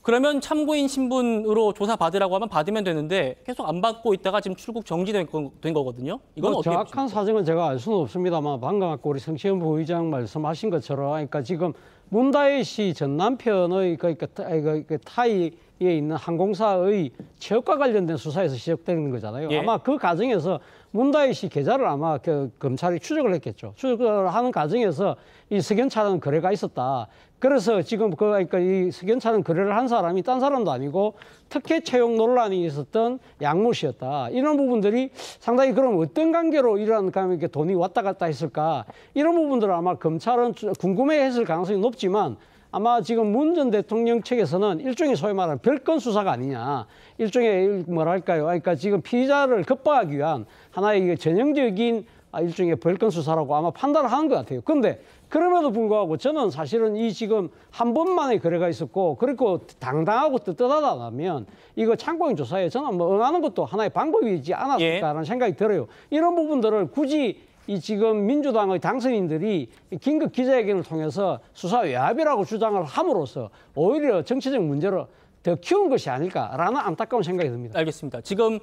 그러면 참고인 신분으로 조사받으라고 하면 받으면 되는데 계속 안 받고 있다가 지금 출국 정지된 거거든요. 이건 어떻게
정확한 사정은 제가 알 수는 없습니다만 방금 아까 우리 성시현 부의장 말씀하신 것처럼 그러니까 지금 문다혜 씨 전 남편의 그 타이에 있는 항공사의 취업과 관련된 수사에서 시작되는 거잖아요.
예.
아마 그 과정에서 문다혜 씨 계좌를 아마 검찰이 추적을 했겠죠. 추적을 하는 과정에서 이 석연찮은 거래가 있었다. 그래서 지금 그러니까 이 석연찮은 거래를 한 사람이 딴 사람도 아니고 특혜 채용 논란이 있었던 양모 씨였다. 이런 부분들이 상당히 그럼 어떤 관계로 이러한 이렇게 돈이 왔다 갔다 했을까? 이런 부분들을 아마 검찰은 궁금해했을 가능성이 높지만 아마 지금 문 전 대통령 측에서는 일종의 소위 말하는 별건 수사가 아니냐. 일종의 뭐랄까요. 그러니까 지금 피의자를 급박하기 위한 하나의 전형적인 일종의 별건 수사라고 아마 판단을 하는 것 같아요. 그런데 그럼에도 불구하고 저는 사실은 이 지금 한 번만의 거래가 있었고 그리고 당당하고 떳떳하다면 이거 참고인 조사에 저는 응하는 것도 하나의 방법이지 않았을까라는 생각이 들어요. 이런 부분들을 굳이 이 지금 민주당의 당선인들이 긴급 기자회견을 통해서 수사 외압이라고 주장을 함으로써 오히려 정치적 문제로 더 키운 것이 아닐까라는 안타까운 생각이 듭니다.
알겠습니다. 지금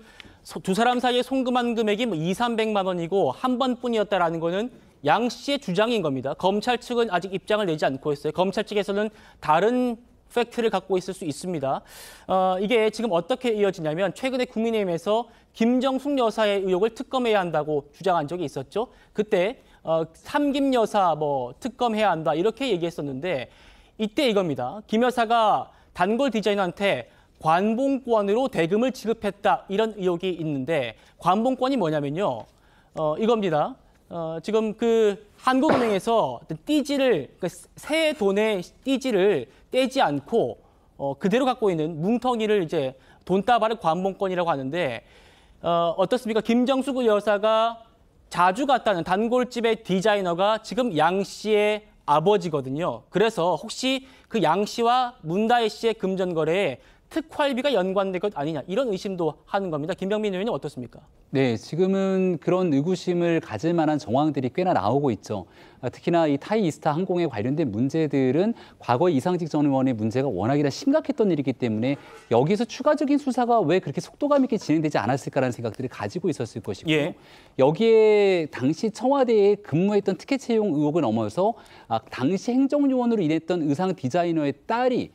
두 사람 사이에 송금한 금액이 200~300만 원이고 한 번뿐이었다라는 거는 양 씨의 주장인 겁니다. 검찰 측은 아직 입장을 내지 않고 있어요. 검찰 측에서는 다른 팩트를 갖고 있을 수 있습니다. 이게 지금 어떻게 이어지냐면 최근에 국민의힘에서 김정숙 여사의 의혹을 특검해야 한다고 주장한 적이 있었죠. 그때 삼김 여사 특검해야 한다 이렇게 얘기했었는데 이때 이겁니다. 김 여사가 단골 디자이너한테 관봉권으로 대금을 지급했다 이런 의혹이 있는데 관봉권이 뭐냐면요. 이겁니다. 지금 그 한국은행에서 띠지를 그러니까 새 돈의 띠지를 떼지 않고 그대로 갖고 있는 뭉텅이를 이제 돈다발의 관봉권이라고 하는데 어떻습니까? 김정숙 여사가 자주 갔다는 단골집의 디자이너가 지금 양 씨의 아버지거든요. 그래서 혹시 그 양 씨와 문다혜 씨의 금전 거래에 특활비가 연관된 것 아니냐 이런 의심도 하는 겁니다. 김병민 의원님 어떻습니까?
네, 지금은 그런 의구심을 가질 만한 정황들이 꽤나 나오고 있죠. 특히나 이 타이 이스타 항공에 관련된 문제들은 과거 이상직 전 의원의 문제가 워낙이나 심각했던 일이기 때문에 여기서 추가적인 수사가 왜 그렇게 속도감 있게 진행되지 않았을까라는 생각들을 가지고 있었을 것이고요.
예.
여기에 당시 청와대에 근무했던 특혜 채용 의혹을 넘어서 당시 행정요원으로 일했던 의상 디자이너의 딸이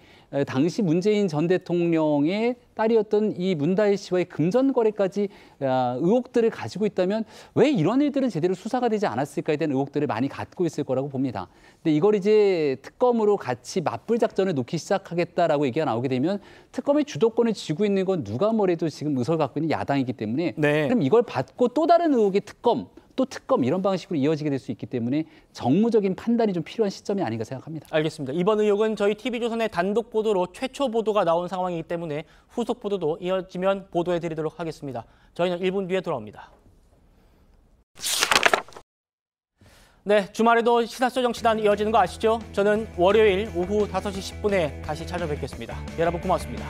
당시 문재인 전 대통령의 딸이었던 이 문다혜 씨와의 금전 거래까지 의혹들을 가지고 있다면 왜 이런 일들은 제대로 수사가 되지 않았을까에 대한 의혹들을 많이 갖고 있을 거라고 봅니다. 근데 이걸 이제 특검으로 같이 맞불 작전을 놓기 시작하겠다라고 얘기가 나오게 되면 특검의 주도권을 쥐고 있는 건 누가 뭐래도 지금 의석을 갖고 있는 야당이기 때문에
네.
그럼 이걸 받고 또 다른 의혹의 특검 또 특검 이런 방식으로 이어지게 될 수 있기 때문에 정무적인 판단이 좀 필요한 시점이 아닌가 생각합니다.
알겠습니다. 이번 의혹은 저희 TV조선의 단독 보도로 최초 보도가 나온 상황이기 때문에 후속 보도도 이어지면 보도해드리도록 하겠습니다. 저희는 1분 뒤에 돌아옵니다. 네, 주말에도 시사쇼 정치단 이어지는 거 아시죠? 저는 월요일 오후 5시 10분에 다시 찾아뵙겠습니다. 여러분 고맙습니다.